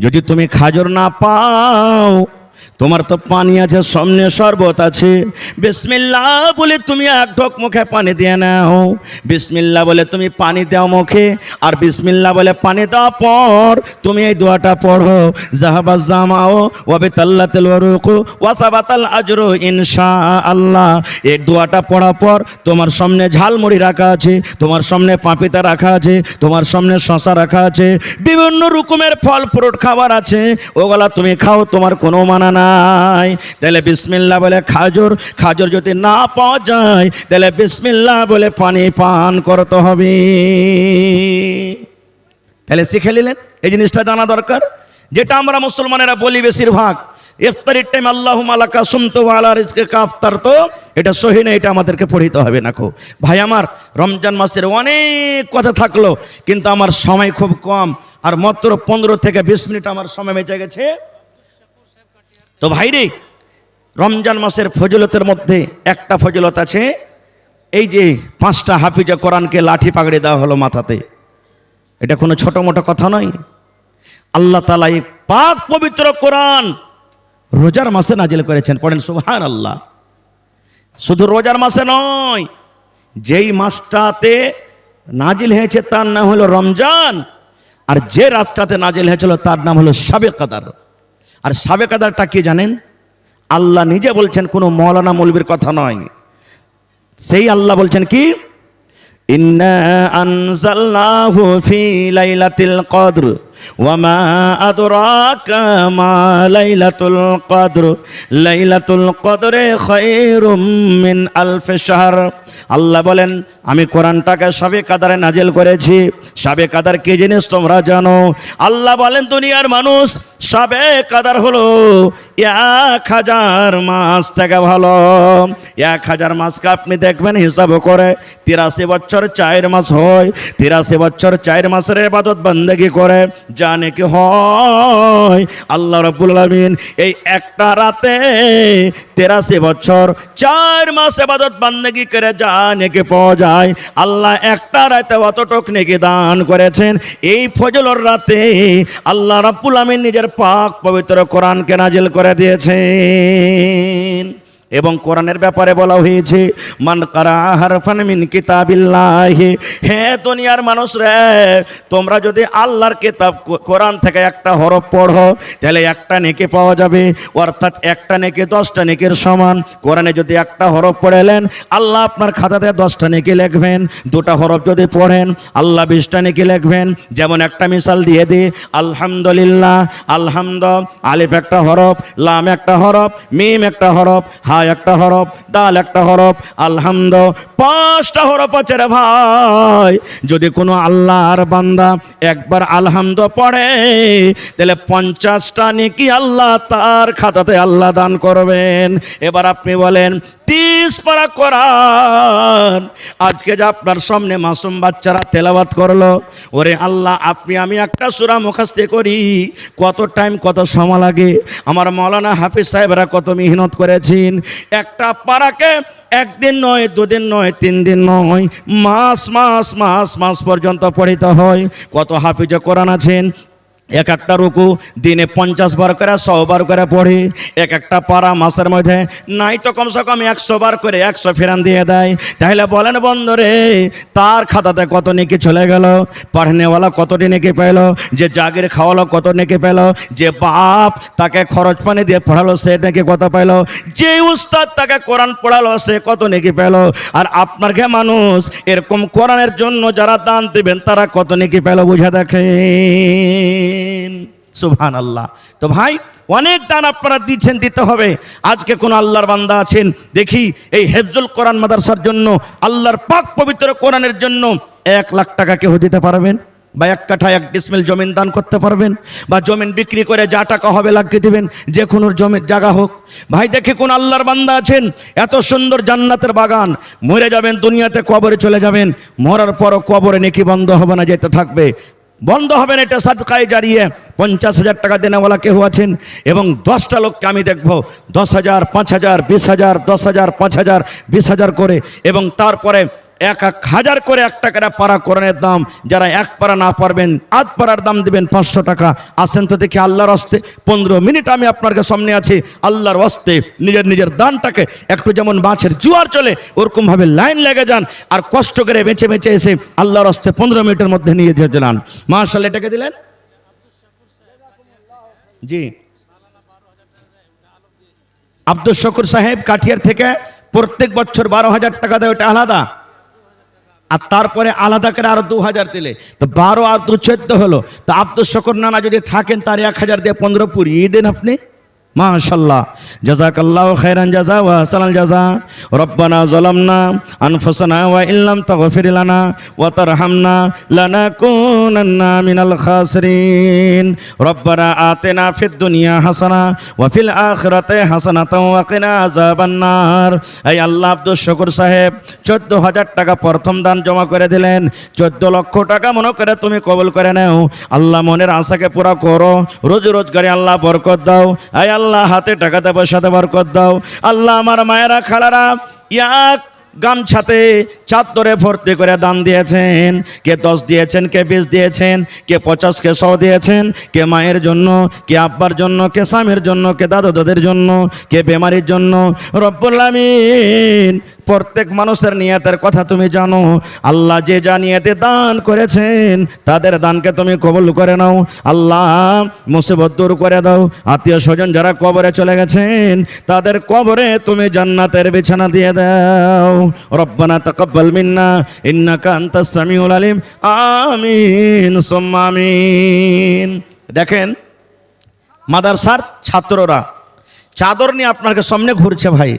যদি তুমি খাজুর না পাও, তোমার তো পানি আছে, সামনে শরবত আছে, বিসমিল্লাহ বলে তুমি এক ঢোক মুখে পানি দিয়ে নাও। বিসমিল্লাহ বলে তুমি পানি দাও মুখে, আর বিসমিল্লাহ বলে পানি দেওয়ার পর তুমি এই দোয়াটা পড়ো, জাহাবাজ জামাও ওয়া বিতাল্লাতিল ওয়ারুকু ওয়া সাবাতাল আজরু ইনশাআল্লাহ। এই দোয়াটা পড়ার পর তোমার সামনে ঝালমুড়ি রাখা আছে, তোমার সামনে পাপিতা রাখা আছে, তোমার সামনে শশা রাখা আছে, বিভিন্ন রকমের ফল ফ্রুট খাবার আছে, ওগুলা তুমি খাও, তোমার কোনো মানা নাই। তাহলে বিসমিল্লাহ বলে খাজুর যদি না পাওয়া যায় তাহলে বিসমিল্লাহ বলে পানি পান করতে হবে। তাহলে শিখে নিলেন, এই জিনিসটা জানা দরকার, যেটা আমরা মুসলমানেরা বলি বেশিরভাগ ইফতারির টাইম আল্লাহুম্মা লাকা সুমতু ওয়া আলা রিজকিকা আফতারতু, এটা সহি না, এটা আমাদেরকে পড়িতে হবে না। খো ভাই আমার, রমজান মাসের অনেক কথা থাকলো, কিন্তু আমার সময় খুব কম, আর মাত্র 15 থেকে 20 মিনিট আমার সময় বেঁচে গেছে। তো ভাইরে, রমজান মাসের ফজিলতের মধ্যে একটা ফজিলত আছে, এই যে 5টা হাফিজে কোরআনকে লাঠি পাগড়ি দেওয়া হলো মাথাতে, এটা কোনো ছোট মোটো কথা নয়। আল্লাহ তাআলা এই পাক পবিত্র কোরআন রোজার মাসে নাজিল করেছেন, পড়েন সুবহানাল্লাহ। শুধু রোজার মাসে নয়, যেই মাসটাতে নাজিল হয়েছে তার নাম হলো রমজান, আর যে রাতটাতে নাজিল হয়েছিল তার নাম হলো শাবে কদর। আর শাবে কদরটা কি জানেন? আল্লাহ নিজে বলছেন, কোনো মৌলানা মৌলবীর কথা নয়। সেই আল্লাহ বলছেন কি, ইন্না আনজালনাহু ফি লাইলাতিল কদর ওয়া মা আদরাকা মা লাইলাতুল কদর লাইলাতুল কদরে খায়রুম মিন আলফি শাহর। আল্লাহ বলেন আমি কোরআনটাকে শাবে কদরে নাজিল করেছি। শাবে কদর কি জিনিস তোমরা জানো? আল্লাহ বলেন দুনিয়ার মানুষ, শাবে কদর হলো 1000 মাস থেকে ভালো। 1000 মাসকে আপনি দেখবেন হিসাব করে 83 বছর 4 মাস হয়। 83 বছর 4 মাসের ইবাদত বন্দেগি করে জানে কি হয়? আল্লাহ রাব্বুল আলামিন এই একটা রাতে 83 বছর 4 মাস ইবাদত বন্দেগি করে জানে কি পাওয়া যায়। আল্লাহ একটা রাতে অতটুক নেকি দান করেছেন। এই ফজলর রাতে আল্লাহ রাব্বুল আলামিন নিজের পাক পবিত্র কোরআনকে নাজিল করে দিয়েছেন। এবং কোরআনের ব্যাপারে বলা হয়েছে, মান কারা হারফান মিন কিতাবিল্লাহি, হে দুনিয়ার মানুষ রে, তোমরা যদি আল্লাহর কিতাব কোরআন থেকে একটা হরফ পড়ো তাহলে একটা নেকি পাওয়া যাবে, অর্থাৎ একটা নেকি 10টা নেকির সমান। কোরআনে যদি একটা হরফ পড়েলেন আল্লাহ আপনার খাতাতে 10টা নেকি লিখবেন। 2টা হরফ যদি পড়েন আল্লাহ 20টা নেকি লিখবেন। যেমন একটা মিসাল দিয়ে দিই, আলহামদুলিল্লাহ, আলহামদ, আলিফ একটা হরফ, লাম একটা হরফ, মিম একটা হরফ, হা একটা হরফ, দাল একটা হরফ, আলহামদ 5টা হরফ আছে রে ভাই। যদি কোনো আল্লাহর বান্দা একবার আলহামদ পড়ে তাহলে 50টা নেকি আল্লাহ তার খাতাতে আল্লাহ দান করবেন। এবার আপনি বলেন 30 20 পারা কোরআন আজকে যে আপনার সামনে মাসুম বাচ্চারা তেলাওয়াত করলো, ওরে আল্লাহ, আপনি আমি একটা সূরা মুখস্থ করি কত টাইম কত সময় লাগে? আমার মাওলানা হাফিজ সাহেবরা কত মেহনত করেছেন। একটা পারাকে একদিন নয়, দুদিন নয়, 3 দিন নয়, মাস মাস মাস মাস পর্যন্ত পড়িতে হয়। কত হাফিজ কোরআন আছেন এক একটা রুকু দিনে 50 বার করে 100 বার করে পড়ে। এক একটা পারা মাসের মধ্যে নাই তো কমসে কম 100 বার করে 100 ফেরান দিয়ে দেয়। তাহলে বলেন বন্ধুরে, তার খাতাতে কত নেকি চলে গেল? পড়নেওয়ালা কতটি নেকি পেল? যে জাগির খাওয়ালো কত নেকি পেল? যে বাপ তাকে খরচ পানি দিয়ে পড়ালো সে নেকি কত পেল? যে উস্তাদ তাকে কোরআন পড়ালো সে কত নেকি পেল? আর আপনার ঘে মানুষ এরকম কোরআনের জন্য যারা দান দিবেন তারা কত নেকি পেল বুঝে দেখেন। সুবহানাল্লাহ। তো ভাই, অনেক দান আপনারা দিচ্ছেন, দিতে হবে। আজকে কোন আল্লাহর বান্দা আছেন দেখি এই হেফজুল কোরআন মাদ্রাসার জন্য, আল্লাহর পাক পবিত্র কোরআনের জন্য 1 লাখ টাকা কেউ দিতে পারবেন? বা 1 কাঠা 1 ডিসমিল জমিন দান করতে পারবেন? বা জমিন বিক্রি করে যা টাকা হবে লাগিয়ে দিবেন, যে কোনো জমির জায়গা হোক। ভাই দেখি কোন আল্লাহর বান্দা আছেন, এত সুন্দর জান্নাতের বাগান, মরে যাবেন দুনিয়াতে, কবরে চলে যাবেন, মরার পরও কবরে নেকি বন্ধ হবে না, যেতে থাকবে, বন্ধ হবে না। এটা সাদকায়ে জারিয়া। 50,000 টাকা দেনেওয়ালা কেউ আছেন? এবং 10টা লোককে আমি দেখবো 10,000, 5,000, 20,000, 10,000, 5,000, 20,000 করে, এবং তারপরে 1,000 করে 1 টাকা পারা কোরআনের দাম। যারা 1 পারা না পারবেন, আধ পারার দাম দিবেন 500 টাকা। আসেন তো দেখি আল্লাহর হস্তে 15 মিনিট আমি আপনার সামনে আছি, আল্লাহর হস্তে নিজের নিজের দানটাকে একটু যেমন মাছের জোয়ার চলে ওরকম ভাবে লাইন লেগে যান, আর কষ্ট করে বেঁচে বেঁচে এসে আল্লাহর হস্তে 15 মিনিটের মধ্যে নিয়ে যেতে যান। মাশাআল্লাহ। এটাকে দিলেন জি আব্দুল শকুর সাহেব কাঠিয়ার থেকে প্রত্যেক বছর 12,000 টাকা দেয়, ওটা আলাদা। আর তারপরে আলাদা করে আরো 2,000 দিলে তো 12 আর 2 14 হলো। তো আব্দুল শকুর নানা যদি থাকেন তার 1,000 দিয়ে 15 পুরিয়ে দেন আপনি। মাশাআল্লাহ, জাযাকাল্লাহু খাইরান জাযা ওয়া আহসানাল জাযা। রব্বানা যালামনা আনফুসানা ওয়া ইল্লাম তাগফির লানা ওয়া তারহামনা লানাকুনান্না মিনাল খাসিরিন। রব্বানা আতিনা ফিদ দুনিয়া হাসানা ওয়া ফিল আখিরাতি হাসানাতাও ওয়া কিনা আযাবান নার। এই আল্লাহ, আব্দুল শকুর সাহেব 14,000 টাকা প্রথম দান জমা করে দিলেন। 14 লক্ষ টাকা মনে করে তুমি কবুল করে নাও। আল্লাহ মনের আশাকে পুরা করো, রোজ রোজগারে আল্লাহ বরকত দাও। এই আল্লাহ হাতে টাকাতে পয়সাতে বরকত দাও। আল্লাহ আমার মায়েরা খালারা এক গামছাতে চাদরে ভর্তি করে দান দিয়েছেন। কে 10 দিয়েছেন, কে 20 দিয়েছেন, কে 50, কে 100 দিয়েছেন। কে মায়ের জন্য, কে আব্বার জন্য, কে স্বামীর জন্য, কে দাদু দাদের জন্য, কে বেমারির জন্য। রব্বুল আমিন, প্রত্যেক মানুষের নিয়তের কথা তুমি জানো। আল্লাহ যে যা নিয়তে দান করেছেন তাদের দানকে তুমি কবুল করে নাও। আল্লাহ মুসিবত দূর করে দাও। আত্মীয় স্বজন যারা কবরে চলে গেছেন তাদের কবরে তুমি জান্নাতের বিছানা দিয়ে দাও। রব্বানা তাকাব্বাল মিন্না ইন্নাকা আনতাস সামিউল আলিম। আমিন সুম্মা আমিন। দেখেন মাদ্রাসার ছাত্ররা চাদর নিয়ে আপনার সামনে ঘুরছে। ভাই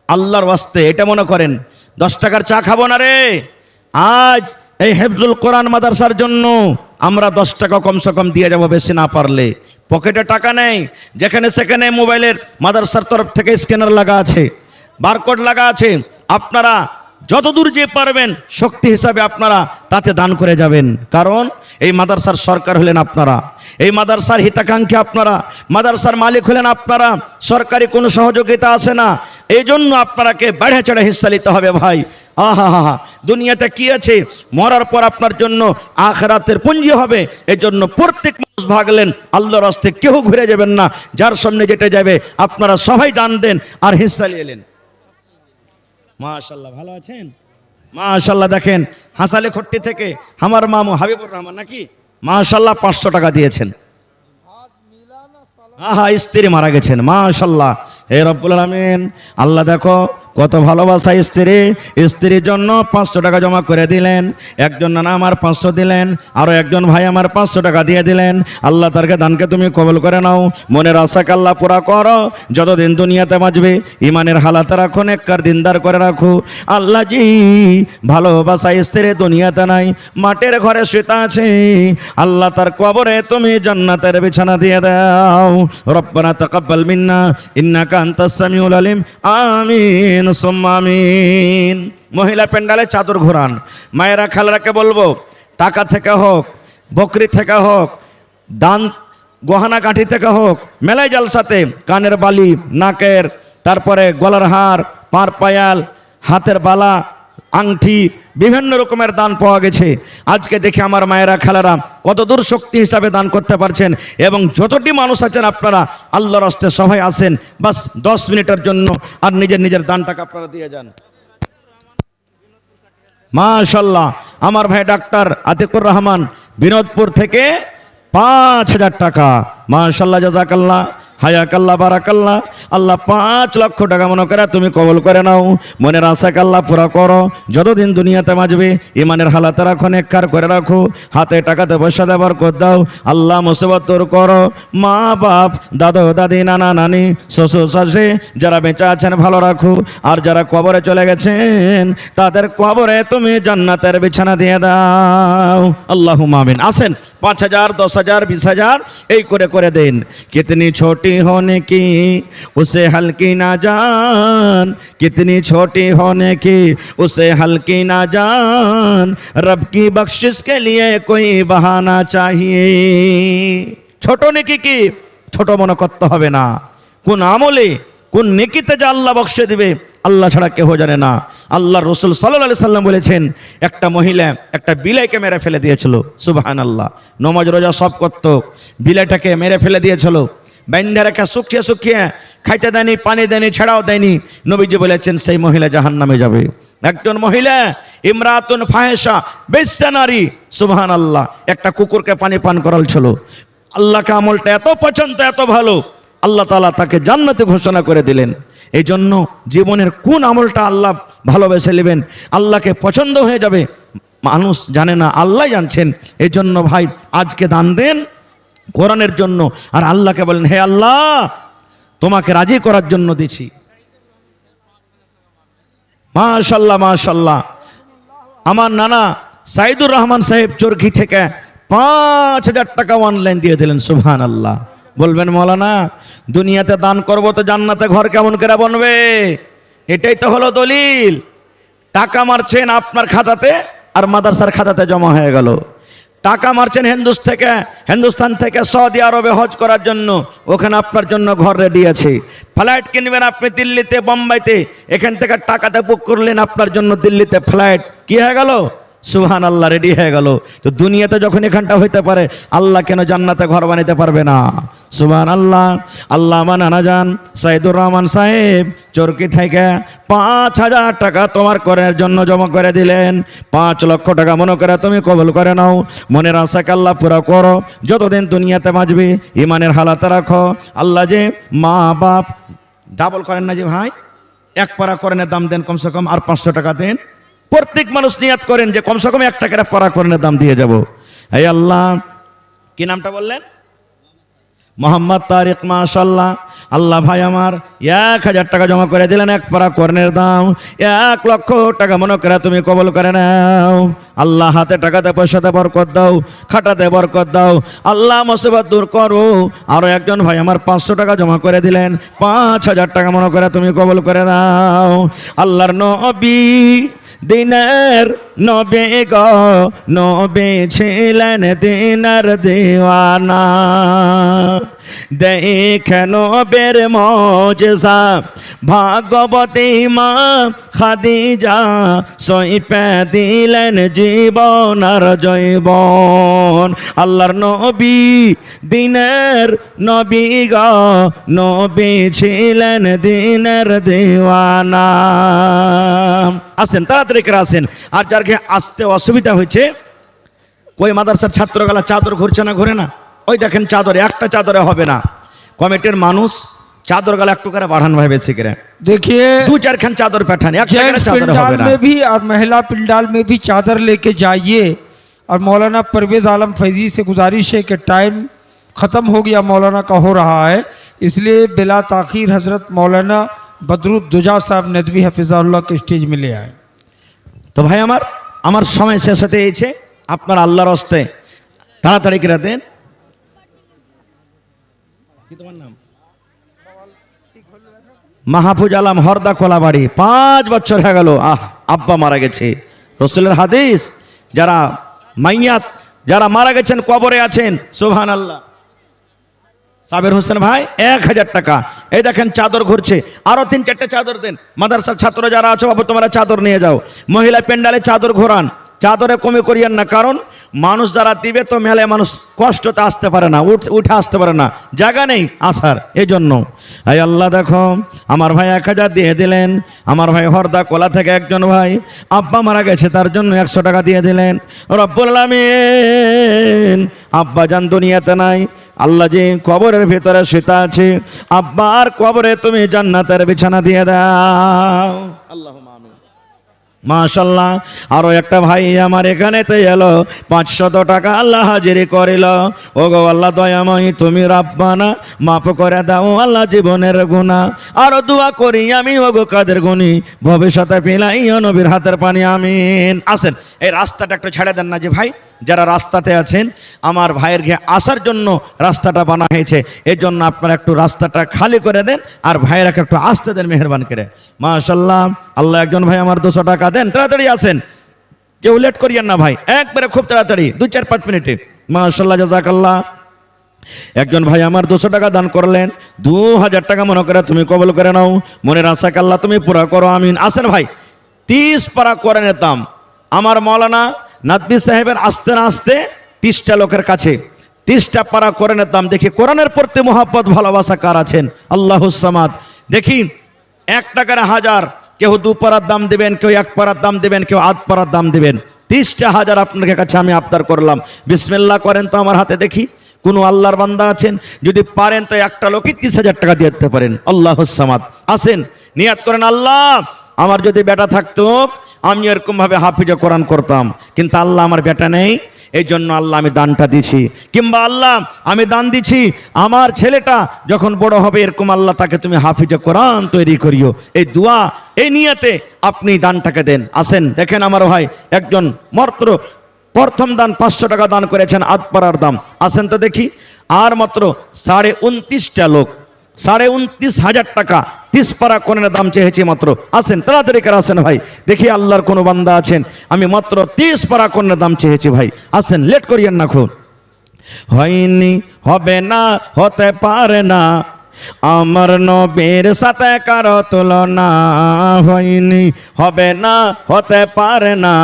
আল্লাহর ওয়াস্তে এটা মনে করেন 10 টাকার চা খাবো না রে। আজ এই হেফজুল কোরআন মাদ্রাসার জন্য আমরা 10 টাকা কমসে কম দিয়ে যাবো, বেশি না পারলে। পকেটে টাকা নেই, যেখানে সেখানে মোবাইলের মাদ্রাসার তরফ থেকে স্ক্যানার লাগা আছে, বারকোড লাগা আছে। আপনারা যতদূর যে পারবেন শক্তি হিসাবে আপনারা তাতে দান করে যাবেন। কারণ এই মাদ্রাসার সরকার হলেন আপনারা, এই মাদ্রাসার হিতাকাঙ্ক্ষী আপনারা, মাদ্রাসার মালিক হলেন আপনারা। সরকারি কোনো সহযোগিতা আসে না, এই জন্য আপনারাকে বেড়ে চড়ে হিস্সা নিতে হবে। ভাই আহা হা হা, দুনিয়াতে কি আছে, মরার পর আপনার জন্য আখিরাতের পুঁজি হবে। এই জন্য প্রত্যেক মানুষ ভাগলেন, আল্লাহর রাস্তায় কেউ ঘুরে যাবেন না। যার সামনে যেটা যাবে আপনারা সবাই দান দেন আর হিস্সা নিয়ে এলেন। মাশাআল্লাহ, ভালো আছেন? মাশাআল্লাহ। দেখেন হাসালে খট্টি থেকে আমার মামু হাবিবুর রহমান নাকি মাশাআল্লাহ 500 টাকা দিয়েছেন। আহা, স্ত্রী মারা গেছেন। মাশাআল্লাহ। হে রব্বুল আলামিন, আল্লাহ দেখো কত ভালোবাসা স্ত্রী, স্ত্রীর জন্য 500 টাকা জমা করে দিলেন। একজন নানা আমার 500 দিলেন, আরো একজন ভাই আমার 500 টাকা দিয়ে দিলেন। আল্লাহ তারকে দানকে তুমি কবুল করে নাও। মনের আশাকে আল্লাহ পুরা করো। যতদিন দুনিয়াতে বাঁচবে ইমানের হালাত রাখো, নেককার দিনদার করে রাখো। আল্লাহ জি, ভালোবাসা স্ত্রী দুনিয়াতে নাই, মাটির ঘরে শুতে আছে। আল্লাহ তার কবরে তুমি জান্নাতের বিছানা দিয়ে দাও। রব্বানা তাকাব্বাল মিন্না ইন্নাকা আনতাস সামিউল আলিম। আমিন আমিন সুম্মা আমিন। মহিলা প্যান্ডালে চাদর ঘোরান। মায়েরা খালারাকে বলবো, টাকা থেকে হোক, বকরি থেকে হোক, দান গহনা কাঠি থেকে হোক, মেলাই জালসাতে কানের বালি, নাকের, তারপরে গলার হার, পার পায়াল, হাতের বালা, আংটি, বিভিন্ন রকমের দান পাওয়া গেছে। আজকে দেখে আমার মায়েরা খালারা কত দূর শক্তি হিসাবে দান করতে পারছেন। এবং যতটি মানুষ আছেন আপনারা আল্লাহর রাস্তায় সবাই আসেন, বাস 10 মিনিটের জন্য, আর নিজের নিজের দানটাকে আপনারা দিয়ে যান। মাশাআল্লাহ, আমার ভাই ডাক্তার আতিকুর রহমান বিনোদপুর থেকে 5,000 টাকা। মাশাআল্লাহ, জাযাকাল্লাহ, হায়াকাল্লাহ, বারাকাল্লাহ। আল্লাহ 5 লক্ষ টাকা মনে করে তুমি কবুল করে নাও। মনের আশাকে আল্লাহ পুরা করো। যতদিন দুনিয়াতে বাঁচবে ইমানের হালাতে রাখো, নেককার করে রাখো, হাতে টাকাতে পয়সা দেবার কর দাও। আল্লাহ মুসিবত দূর করো। মা বাপ, দাদু দাদি, নানা নানি, শ্বশুর শাশুড়ি যারা বেঁচে আছেন ভালো রাখো, আর যারা কবরে চলে গেছেন তাদের কবরে তুমি জান্নাতের বিছানা দিয়ে দাও। আল্লাহুম্মা আমিন। আসেন 5,000, 10,000, 20,000 এই করে করে দেন। কিতনি ছোটি होने की उसे हल्की ना जान, कितनी छोटी होने की उसे हल्की ना जान, रब की बख्शिश के लिए कोई बहाना चाहिए। ছোট নেকি কি ছোট মনে করতে হবে না। কোন আমলে কোন নেকিতে যে আল্লাহ বকশে দিবে আল্লাহ ছাড়া কেউ জানে না। আল্লাহ রাসূল সাল্লাল্লাহু আলাইহি সাল্লাম বলেছেন, একটা মহিলা একটা বিলাইকে মেরে ফেলে দিয়েছিল। সুবহানাল্লাহ, নামাজ রোজা সব করত, বিলাইটাকে মেরে ফেলে দিয়েছিল। বাইন্ধা রেখে শুকিয়ে শুকিয়ে খাইতে দেয়নি, পানি দেয়নি, ছেড়াও দেয়নি। নবীজি বলেছেন সেই মহিলা জাহান্নামে যাবে। একজন মহিলা ইমরাতুন ফাহিশা, বেশ্যা নারী, সুবহানাল্লাহ, একটা কুকুরকে পানি পান করালছিল। আল্লাহকে আমলটা এত পছন্দ, এত ভালো, আল্লাহ তাআলা তাকে জান্নাতে ঘোষণা করে দিলেন। এই জন্য জীবনের কোন আমলটা আল্লাহ ভালোবেসে নেবেন, আল্লাহকে পছন্দ হয়ে যাবে, মানুষ জানে না, আল্লাহ জানছেন। এই জন্য ভাই আজকে দান দেন কোরআনের জন্য, আর আল্লাহকে বলেন, হে আল্লাহ তোমাকে রাজি করার জন্য দিছি। মাশাআল্লাহ, মাশাআল্লাহ। আমার নানা সাইদুর রহমান সাহেব চরকি থেকে 5,000 টাকা অনলাইন দিয়ে দিলেন। সুবহানাল্লাহ। বলবেন মৌলানা দুনিয়াতে দান করব তো জান্নাতে ঘর কেমন করে বনবে? এটাই তো হলো দলিল। টাকা মারছেন আপনার খাতাতে আর মাদ্রাসার খাতাতে জমা হয়ে গেল। টাকা মারছেন হিন্দুস্তান থেকে সৌদি আরবে হজ করার জন্য, ওখানে আপনার জন্য ঘর রেডি আছে। ফ্লাইট কিনবেন আপনি দিল্লিতে, বোম্বাইতে, এখান থেকে টাকাতে বুক করলেন আপনার জন্য দিল্লিতে ফ্লাইট, কি হয়ে গেল? সুবহানাল্লাহ, রেডি হয়ে গেল। তো দুনিয়াতে যখন এখানটা হইতে পারে, আল্লাহ কেন জান্নাতে ঘর বানাইতে পারবে না? সুবহানাল্লাহ। আল্লাহ আমার নানা জান সাইদুর রহমান সাহেব চরকি থেকে 5,000 টাকা তোমার করের জন্য জমা করে দিলেন। 5 লক্ষ টাকা মনে করে তুমি কবুল করে নাও। মনের আশাকে আল্লাহ পুরা করো। যতদিন দুনিয়াতে বাঁচবে ইমানের হালাতে রাখো। আল্লাহ যে মা বাপ ডাবল করেন না যে ভাই, এক পারা করেনের দাম দেন কমসে কম, আর 500 টাকা দেন। প্রত্যেক মানুষ নিয়াত করেন যে কমসে কম 1 টাকার পারা করেনের দাম দিয়ে যাব। এই আল্লাহ, কি নামটা বললেন? মোহাম্মদ তারিক। মাশাআল্লাহ। আল্লাহ ভাই আমার 1,000 টাকা জমা করে দিলেন, এক পারা কর্নের দাম 1 লক্ষ টাকা মনে করে তুমি কবুল করে নাও। আল্লাহ হাতে টাকাতে পয়সাতে বরকত দাও, খাটাতে বরকত দাও। আল্লাহ মুসিবত দূর করো। আরো একজন ভাই আমার 500 টাকা জমা করে দিলেন, 5,000 টাকা মনে করে তুমি কবুল করে নাও। আল্লাহর নবী দিনের নবী গো, নবী ছিলেন দিনের দিওয়ানা। দেখে নবীর মুজিজা ভাগবতী মা খাদিজা, সইপে দিলেন জীবন আর জৈবন। আল্লাহর নবী দিনের নবী গো, নবী ছিলেন দিনের দিওয়ানা। আসেন তাড়াতাড়ি করে আসেন। আর যার আসতে অসুবিধা হয়েছে, কই মাদ্রাসার ছাত্রগুলা চাদর ঘুরছে না, ঘুরে না? ওই দেখেন চাদরে, একটা চাদরে হবে না। কমিটির মানুষ चादर गला একটু করে বাড়ান ভাই বেশি করে देखिए 2-4 खान चादर बैठाने जेंट्स पिंडाल में भी और महिला पिंडाल में भी चादर लेके जाइए। और मौलाना परवेज आलम फैजी से गुजारिश है कि टाइम ख़त्म हो गया मौलाना का हो रहा है, इसलिए बिला ताखीर हजरत मौलाना बदरुद्दुजा साहब नदवी हफिज़ाहुल्लाह के स्टेज में ले आए। तो भाई আমার সময় শেষ হতে এসেছে, আপনার আল্লাহর রাস্তে তাড়াতাড়ি করে দেন। কি তোমার নাম? মাহফুজ আলম হরদা কোলাবাড়ি 5 বছর হয়ে গেল আব্বা মারা গেছে। রসুলের হাদিস, যারা মাইয়াত যারা মারা গেছেন কবরে আছেন, সুবহানাল্লাহ। সাবের হোসেন ভাই 1000 টাকা। এই দেখেন চাদর ঘুরছে, আরো 3-4টা চাদর দেন। মাদ্রাসার ছাত্র যারা আছো বাবু তোমরা চাদর নিয়ে যাও। মহিলা প্যান্ডালে চাদর ঘোরান, চাদরে কমে করিয়েন না, কারণ মানুষ যারা দিবে তো মেলায় মানুষ কষ্টতে আসতে পারে না, উঠে আসতে পারে না, জায়গা নেই আসার, এই জন্য। এই আল্লাহ দেখো আমার ভাই 1000 দিয়ে দিলেন। আমার ভাই হরদা কোলা থেকে একজন ভাই আব্বা মারা গেছে, তার জন্য 100 টাকা দিয়ে দিলেন। রব্বুল আলামিন আব্বা জান দুনিয়াতে নাই, আল্লাহ যে কবরের ভিতরে শুতে আছে, আব্বার কবরে তুমি জান্নাতের বিছানা দিয়ে দাও। আল্লাহুম্মা আমিন। মাশাআল্লাহ। আরো একটা ভাই আমার এখানেতে এলো, 500 টাকা আল্লাহ হাজিরি করিল। ও গো আল্লাহ দয়াময় তুমি রাব্বানা মাফ করে দাও আল্লাহ জীবনের গুনাহ। আরো দোয়া করি আমি ও গো কাদের গুনি, ভবিষ্যতে পিলাইও নবীর হাতের পানি, আমিন। আসেন এই রাস্তাটা একটু ছেড়ে দেন না যে ভাই, যারা রাস্তাতে আছেন, আমার ভাইয়ের ঘে আসার জন্য রাস্তাটা বানা হয়েছে, এই জন্য আপনারা একটু রাস্তাটা খালি করে দেন, আর ভাইয়েরাকে একটু আসতে দেন মেহেরবানি করে। মাশাআল্লাহ। আল্লাহ একজন ভাই আমার 200 টাকা দেন, তাড়াতাড়ি আসেন, কেউ লেট করিয়েন না ভাই, একবারে খুব তাড়াতাড়ি 2-4-5 মিনিটে। মাশাআল্লাহ, জাযাকাল্লাহ। একজন ভাই আমার 200 টাকা দান করলেন, 2000 টাকা মনে করে তুমি কবুল করে নাও, মনের আশাকে আল্লাহ তুমি পুরা করো, আমিন। আসেন ভাই, 30 পারা কোরআনের দাম আমার মাওলানা নাদবি সাহেবের আসতে না আসতে 30টা লোকের কাছে 30টা পারা কোরআনের দাম। দেখি কোরআনের প্রতি মহব্বত ভালোবাসা কার আছেন? আল্লাহুস সামাদ। দেখি 1 টাকার 1000, কেউ 2 পারার দাম দিবেন, কেউ 1 পারার দাম দিবেন, কেউ 8 পারার দাম দিবেন। 30টা 1000 আপনাদের কাছে আমি আবদার করলাম। বিসমিল্লাহ করেন তো আমার হাতে দেখি, কোন আল্লাহর বান্দা আছেন? যদি পারেন তো একটা লোকই 30,000 টাকা দিয়ে দিতে পারেন। আল্লাহুস সামাদ। আসেন নিয়াত করেন, আল্লাহ আমার যদি বেটা থাকতো আমি এরকম ভাবে হাফিজে কোরআন করতাম, কিন্তু আল্লাহ আমার বেটা নেই, এই জন্য আল্লাহ আমি দানটা দিছি। কিংবা আল্লাহ আমি দান দিছি, আমার ছেলেটা যখন বড় হবে এরকম আল্লাহ তাকে তুমি হাফিজে কোরআন তৈরি করিও। এই দোয়া এই নিয়তে আপনি দানটাকে দেন। আসেন দেখেন আমার ভাই একজন মাত্র প্রথম দান 500 টাকা দান করেছেন, আধপাড়ার দাম। আসেন তো দেখি, আর মাত্র 29.5টা লোক 29,500 টাকা 30 পারা কোরআনের দাম চেয়েছি মাত্র। আসেন তাড়াতাড়ি করে আসেন ভাই, দেখি আল্লাহর কোনো বান্দা আছেন, আমি মাত্র 30 পারা কোরআনের দাম চেয়েছি ভাই। আসেন লেট করিয়েন না, খুব হয়নি, হবে না, হতে পারে না, আমার নবীর সাথে কারো তুলনা। হয়নি, হবে না, হতে পারে না,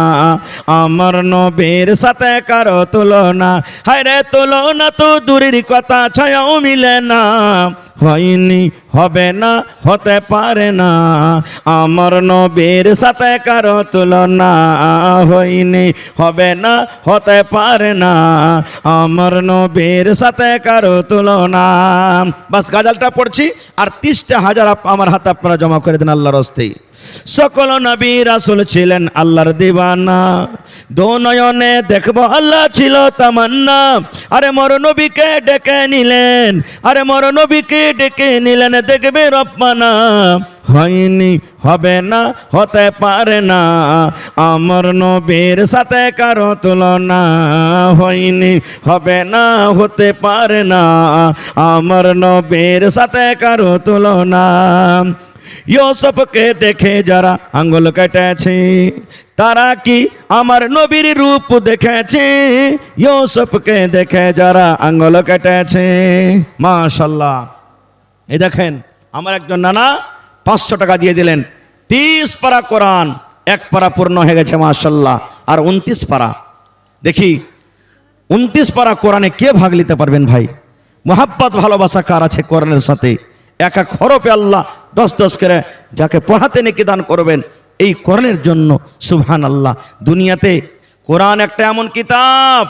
আমার নবীর সাথে কারো তুলনা। হায়রে তুলনা তো দূরের কথা, ছায়াও মিলে না। হয়নি, হবে না, হতে পারে না, আমার নবীর সাথে কারো তুলনা। হয়নি, হবে না, হতে পারে না, আমার নবীর সাথে কারো তুলনা। বাস গাজালটা পড়ছি, আর 30টা 1000 আমার হাতে আপনারা জমা করে দেন আল্লাহর হস্তেই। সকল নবী রাসূল ছিলেন আল্লাহর দিওয়ানা, দো নয়নে দেখবো আল্লাহ ছিল তামান্না। আরে মর নবীকে ডেকে নিলেন, আরে মর নবীকে ডেকে নিলেন, দেখবে রব্বানা। হয়নি, হবে না, হতে পারে না, আমার নবীর সাথে কারো তুলনা। হয়নি, হবে না, হতে পারে না, আমার নবীর সাথে কারো তুলনা। ইউসুফকে দেখে যারা আঙ্গুল কেটেছে, তারা কি আমার নবীর রূপ দেখেছে? ইউসুফকে দেখে যারা আঙ্গুল কেটেছে। মাশাআল্লাহ। এই দেখেন আমার একজন নানা 500 টাকা দিয়ে দিলেন, 30 পারা কোরআন, 1 পারা পূর্ণ হয়ে গেছে মাশাআল্লাহ। আর 29 পারা, দেখি 29 পারা কোরআনে কে ভাগ নিতে পারবেন ভাই? মোহাব্বত ভালোবাসা কার আছে কোরআনের সাথে? এক এক হরফে আল্লাহ 10-10 করে যাকে পড়াতে নেকি দান করবেন এই কোরআনের জন্য। সুবহানাল্লাহ। দুনিয়াতে কোরআন একটা এমন কিতাব,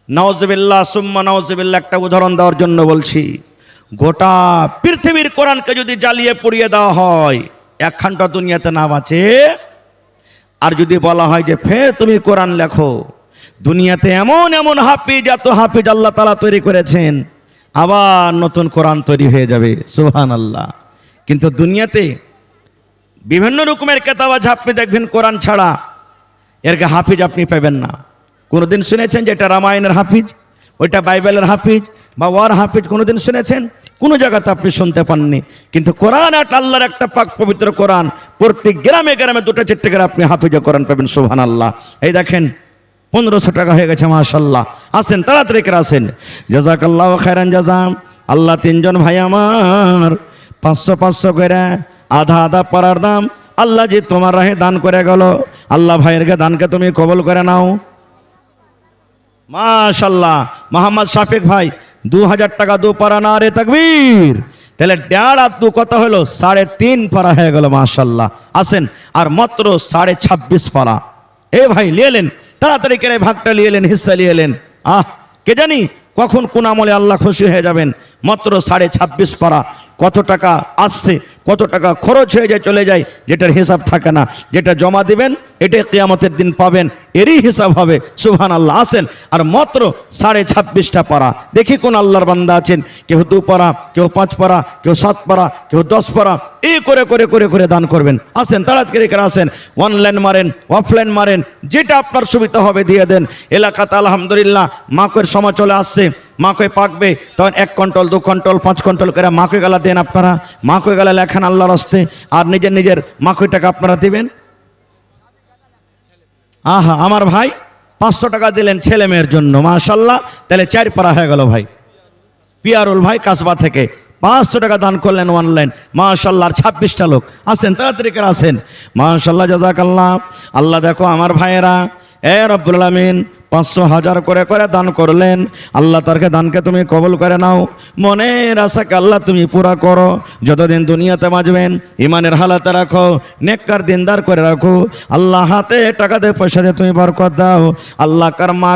নাউজুবিল্লাহ সুম্মা নাউজুবিল্লাহ, একটা উদাহরণ দেওয়ার জন্য বলছি, গোটা পৃথিবীর কোরআনকে যদি জ্বালিয়ে পুড়িয়ে দেওয়া হয় একখানটা দুনিয়াতে না বাঁচে। আর যদি বলা হয় যে ফের তুমি কোরআন লেখো, দুনিয়াতে এমন এমন হাফিজ, এত হাফিজ আল্লাহ তাআলা তৈরি করেছেন, আবার নতুন কোরআন তৈরি হয়ে যাবে। সুবহানাল্লাহ। কিন্তু দুনিয়াতে বিভিন্ন রকমের কেতাব আপনি দেখবেন কোরআন ছাড়া এর হাফিজ আপনি পাবেন না। কোনোদিন শুনেছেন যে এটা রামায়ণের হাফিজ, ওইটা বাইবেলের হাফিজ বা ওয়ার হাফিজ কোনোদিন শুনেছেন? কোনো জায়গাতে আপনি শুনতে পাননি। কিন্তু কোরআন আর আল্লাহর একটা পাক পবিত্র কোরআন, প্রত্যেক গ্রামে গ্রামে 2-4 করে আপনি হাফিজে কোরআন পাবেন। সুবহানাল্লাহ। এই দেখেন 1500 টাকা হয়ে গেছে, মাশাআল্লাহ। আসেন তাড়াতাড়ি করে আসেন। জাযাকাল্লাহু খায়রান জাযাম। আল্লাহ তিনজন ভাই আমার 500 করে আধা আধা পারার দাম আল্লাহ যে তোমার রাহে দান করে গেল। আল্লাহ ভাইয়েরকে দানকে তুমি কবুল করে নাও। মাশাআল্লাহ। মোহাম্মদ শাফিক ভাই 2000 টাকা 2 পারা, না রে তাকবীর। তাহলে 1.5 আর 2 কত হলো? 3.5 পারা হয়ে গেল, মাশাআল্লাহ। আসেন আর মাত্র 26.5 পারা। এ ভাই লিয়েলেন, তাড়াতাড়ি করে ভাগটা লিয়েলেন, হিস্সা লিয়েলেন। কে জানি কখন কোন আমলে আল্লাহ খুশি হয়ে যাবেন। মাত্র 26.5 পারা। কত টাকা আসছে, কত টাকা খরচ হয়ে যায়, চলে যায়, যেটার হিসাব থাকে না। যেটা জমা দিবেন এটাই কিয়ামতের দিন পাবেন, এরই হিসাব হবে। সুবহানাল্লাহ। আসেন আর মাত্র 26.5টা পারা। দেখি কোন আল্লাহর বান্দা আছেন, কেউ 2 পারা, কেউ 5 পারা, কেউ 7 পারা, কেউ 10 পারা, এই করে করে করে করে দান করবেন। আসেন তাড়াতাড়ি করে আসেন। অনলাইন মারেন, অফলাইন মারেন, যেটা আপনার সুবিধা হবে দিয়ে দেন। এলাকাতে আলহামদুলিল্লাহ মাকের সময় চলে আসছে, মাকে পাকবে, তখন 1 কুইন্টাল 2 কুইন্টাল 5 কুইন্টাল করে মাকে গালা দেন আপনারা। মাকে গালা লেখান আল্লাহর রাস্তে, আর নিজের নিজের মাকে টাকা আপনারা দিবেন। আমার ভাই 500 টাকা দিলেন ছেলে মেয়ের জন্য, মাশাআল্লাহ। তাহলে 4 পারা হয়ে গেল ভাই। পিয়ারুল ভাই কাসবা থেকে 500 টাকা দান করলেন অনলাইন, মাশাআল্লাহ। 26টা লোক। আসেন তাড়াতাড়ি করে আসেন, মাশাআল্লাহ, জাযাকাল্লাহ। আল্লাহ দেখো আমার ভাইয়েরা, এ রব্বুল আলামিন 500 1000 করে করে দান করলেন। আল্লাহ তারকে দানকে তুমি কবুল করে নাও। মনের আশাকে আল্লাহ তুমি পুরা করো। যতদিন দুনিয়াতে বাঁচবেন ইমানের হালাতে রাখো, নেককার দিনদার করে রাখো। আল্লাহ হাতে টাকাতে পয়সাতে তুমি বরকত দাও। আল্লাহ কার মা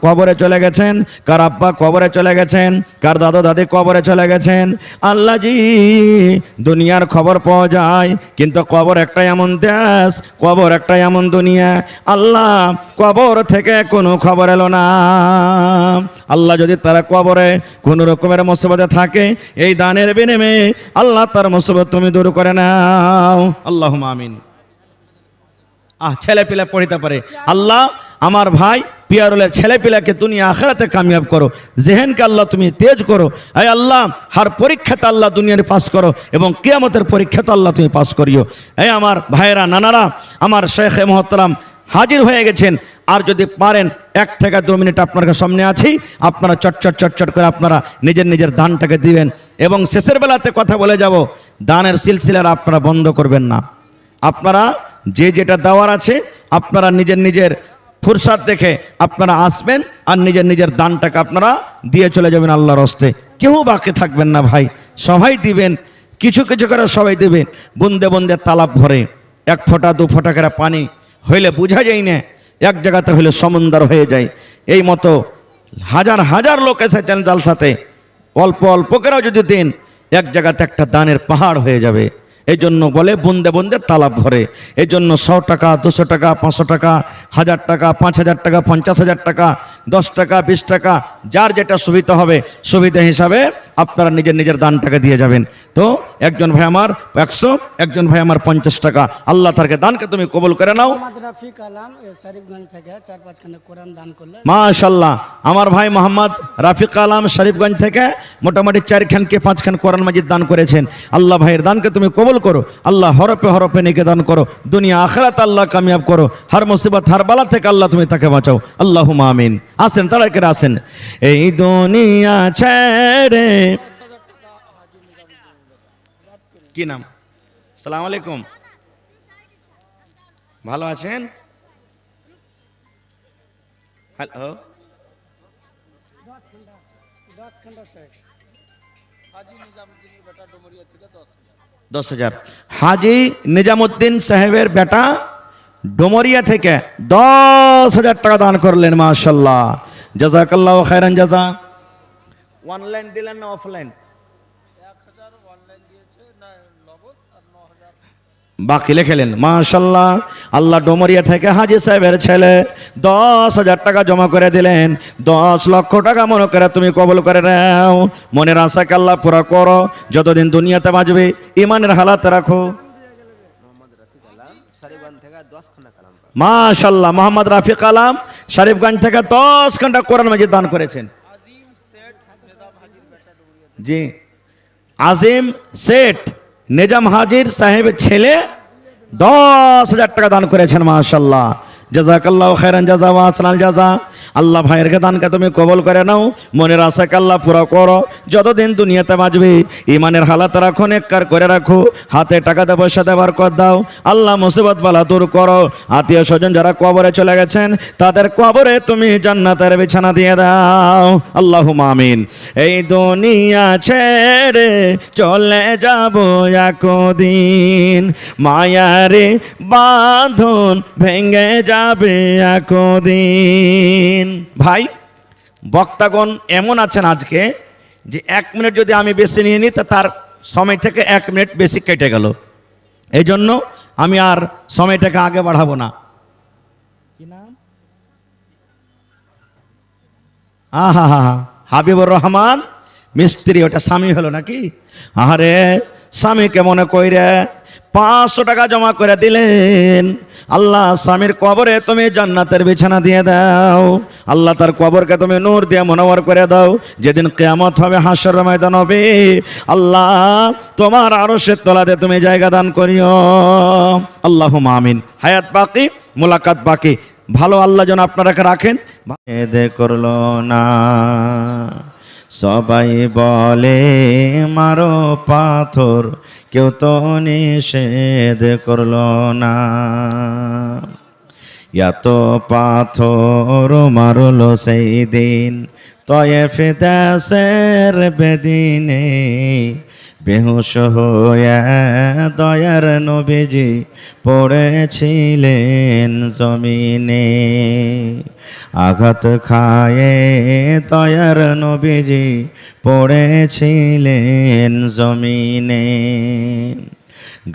কবরে চলে গেছেন, কার আব্বা কবরে চলে গেছেন, কার দাদা দাদি কবরে চলে গেছেন। আল্লাহ জি, দুনিয়ার খবর পাওয়া যায়, কিন্তু কবর একটা এমন দেশ, কবর একটা এমন দুনিয়া। আল্লাহ কবর থেকে কোনো খবর এলো না। আল্লাহ যদি তারা কবরে কোন রকমের মুসিবতে থাকে, এই দানের বিনিময়ে আল্লাহ তার মুসিবত তুমি দূর করে নাও। আল্লাহুম্মা আমিন। ছেলে পিলা পড়িতে পারে। আল্লাহ আমার ভাই পিয়ারুলের ছেলে পিলাকে দুনিয়া আখিরাতে কামিয়াব করো, জেহেনকে আল্লাহ তুমি তেজ করো। আয় আল্লাহ হার পরীক্ষাতে আল্লাহ দুনিয়ার পাস করো, এবং কিয়ামতের পরীক্ষাতে আল্লাহ তুমি পাস করিও। এই আমার ভাইয়েরা, নানারা, আমার শেখ মুহতারাম হাজির হয়ে গেছেন। আর যদি পারেন 1 থেকে 2 মিনিট আপনার সামনে আছি, আপনারা চটচট চটচট করে আপনারা নিজের নিজের দানটাকে দিবেন। এবং শেষের বেলাতে কথা বলে যাব, দানের সিলসিলার আপনারা বন্ধ করবেন না। আপনারা যে যেটা দেওয়ার আছে আপনারা নিজের নিজের ফুরসাত দেখে আপনারা আসবেন, আর নিজের নিজের দানটাকে আপনারা দিয়ে চলে যাবেন আল্লাহর হস্তে। কেউ বাকি থাকবেন না ভাই, সবাই দিবেন, কিছু কিছু করে সবাই দিবেন। বুন্দে বুন্দে তালাব ভরে, 1 ফোঁটা 2 ফোঁটা করে পানি হইলে বোঝা যায় না, এক জায়গাতে হইলে সমুদ্র হয়ে যায়। এই মতো হাজার হাজার লোক এসেছেন জালসাতে, অল্প অল্প করেও যদি দিন, এক জায়গাতে একটা দানের পাহাড় হয়ে যাবে। এই জন্য বলে বুন্দে বুন্দে তালাব ভরে। এই জন্য 100 টাকা 200 টাকা 500 টাকা 1000 টাকা 5000 টাকা 50,000 টাকা 10 টাকা 20 টাকা, যার যেটা সুবিধা হবে সুবিধা হিসাবে আপনারা নিজের নিজের দানটাকে দিয়ে যাবেন। তো একজন ভাই আমার 100, একজন ভাই আমার 50 টাকা। আল্লাহ তারকে দানকে তুমি কবুল করে নাও। রাফিক আলম শরীফগঞ্জ থেকে 4-5 খানা কোরআন দান করলেন, মাশাআল্লাহ। আমার ভাই মোহাম্মদ রাফিক আলম শরীফগঞ্জ থেকে মোটামুটি 4 খানকে 5 খান কোরআন মাজিদ দান করেছেন। আল্লাহ ভাইয়ের দানকে তুমি কবুল করো। আল্লাহ হরফে হরফে নেকে দান করো, দুনিয়া আখিরাত আল্লাহ কামিয়াব করো। হার মুসিবত হার বালা থেকে আল্লাহ তুমি তাকে বাঁচাও। আল্লাহুম্মা আমিন। আসেন তারা করে আসেন। এই দুনিয়া ছেড়ে, কি নাম? আসসালামু আলাইকুম, ভালো আছেন? হ্যালো, 10,000 হাজি নিজামুদ্দিন সাহেবের বেটা ডোমরিয়া থেকে 10,000 টাকা দান করলেন, মাশাআল্লাহ, জাযাকাল্লাহু খায়রান জাযা। অনলাইন দিলেন না অফলাইন? বাকি লিখলেন, মাশাআল্লাহ। আল্লাহ ডোমরিয়া থেকে হাজি সাহেবের ছেলে 10,000 টাকা জমা করে দিলেন। 10 লক্ষ টাকা মনে করে তুমি কবুল করে নাও। মনের আশাকে আল্লাহ পুরা করো, যতদিন দুনিয়াতে বাঁচবে ইমানের হালাতে রাখো। মাশাআল্লাহ, মোহাম্মদ রাফিক আলম শরীফগঞ্জ থেকে 10 ঘন্টা কোরআন মাজিদ দান করেছেন। জি, আজিম শেঠ নিজাম হাজির সাহেবের ছেলে 10,000 টাকা দান করেছেন, মাশাআল্লাহ। জাযাকাল্লাহু খাইরান জাযা ওয়া আসনাল জাযা। আল্লাহ ভাইয়ের দানকে তুমি কবুল করে নাও, মনের আশাকে আল্লাহ পুরো করো। যতদিন দুনিয়াতে বাঁচবে ইমানের হালাত রাখো, নেককার করে রাখো, হাতে টাকাতে পয়সা দেবার কর দাও। আল্লাহ মুসিবত বালা দূর করো। আত্মীয় স্বজন যারা কবরে চলে গেছেন তাদের কবরে তুমি জান্নাতের বিছানা দিয়ে দাও, আল্লাহুম্মা আমিন। এই দুনিয়া ছেড়ে চলে যাব একদিন, মায়ারে বাঁধন ভেঙে যাবে একদিন। ভাই বক্তাগণ এমন আছেন আজকে যে 1 মিনিট যদি আমি বেশি নিয়ে নিই তা তার সময় থেকে 1 মিনিট বেশি কেটে গেল। এই জন্য আমি আর সময়টাকে আগে বাড়াবো না। কি নাম? আহা হা, হাবিবুর রহমান মিস্ত্রি। ওটা স্বামী হলো নাকি? আরে স্বামীকে মনে কইরে 500 টাকা জমা করে দিলেন। আল্লাহ স্বামীর কবরে তুমি জান্নাতের বিছানা দিয়ে দাও। আল্লাহ তার কবরকে তুমি নূর দিয়ে মুনওয়ার করে দাও। যেদিন কিয়ামত হবে, হাসরের ময়দান হবে, আল্লাহ তোমার আরশের তলাতে তুমি জায়গা দান করিও, আল্লাহুম্মা আমিন। হায়াত বাকি, মুলাকাত বাকি। ভালো আল্লাহ যেন আপনারাকে রাখেন। এদে করলো না, সবাই বলে মারো পাথর, কেউ তো নিষেধ করলো না। এত পাথর মারলো সেই দিন তয়েফ দেশের বেদিনে, বেহুশ হয়ে দয়ার নবীজি পড়েছিলেন জমিনে। আঘাত খায়ে দয়ার নবীজি পড়েছিলেন জমিনে।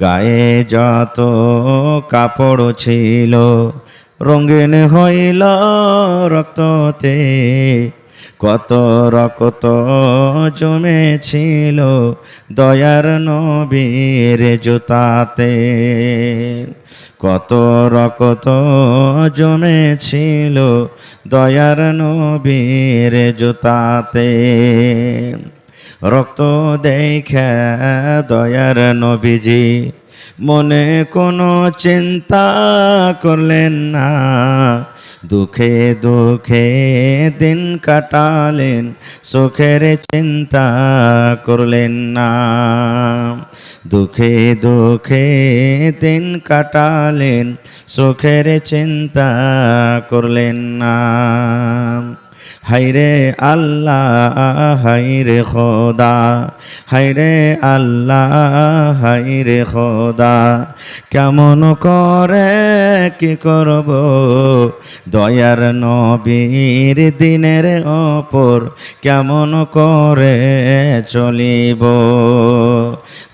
গায়ে যত কাপড় ছিল রঙিন হইল রক্ততে, কত রক্ত জমেছিল দয়ার নবীর জুতাতে, কত রক্ত জমেছিল দয়ার নবীর জুতাতে। রক্ত দেখে দয়ার নবীজি মনে কোনো চিন্তা করলেন না, দুঃখে দুঃখে দিন কাটালেন, সুখের চিন্তা করলেন না। দুঃখে দুঃখে দিন কাটালেন, সুখের চিন্তা করলেন না। হায়রে আল্লাহ হায়রে খোদা, হায়রে আল্লাহ হায়রে খোদা, কেমন করে কি করব দয়ার নবীর দিনের ওপর, কেমন করে চলিব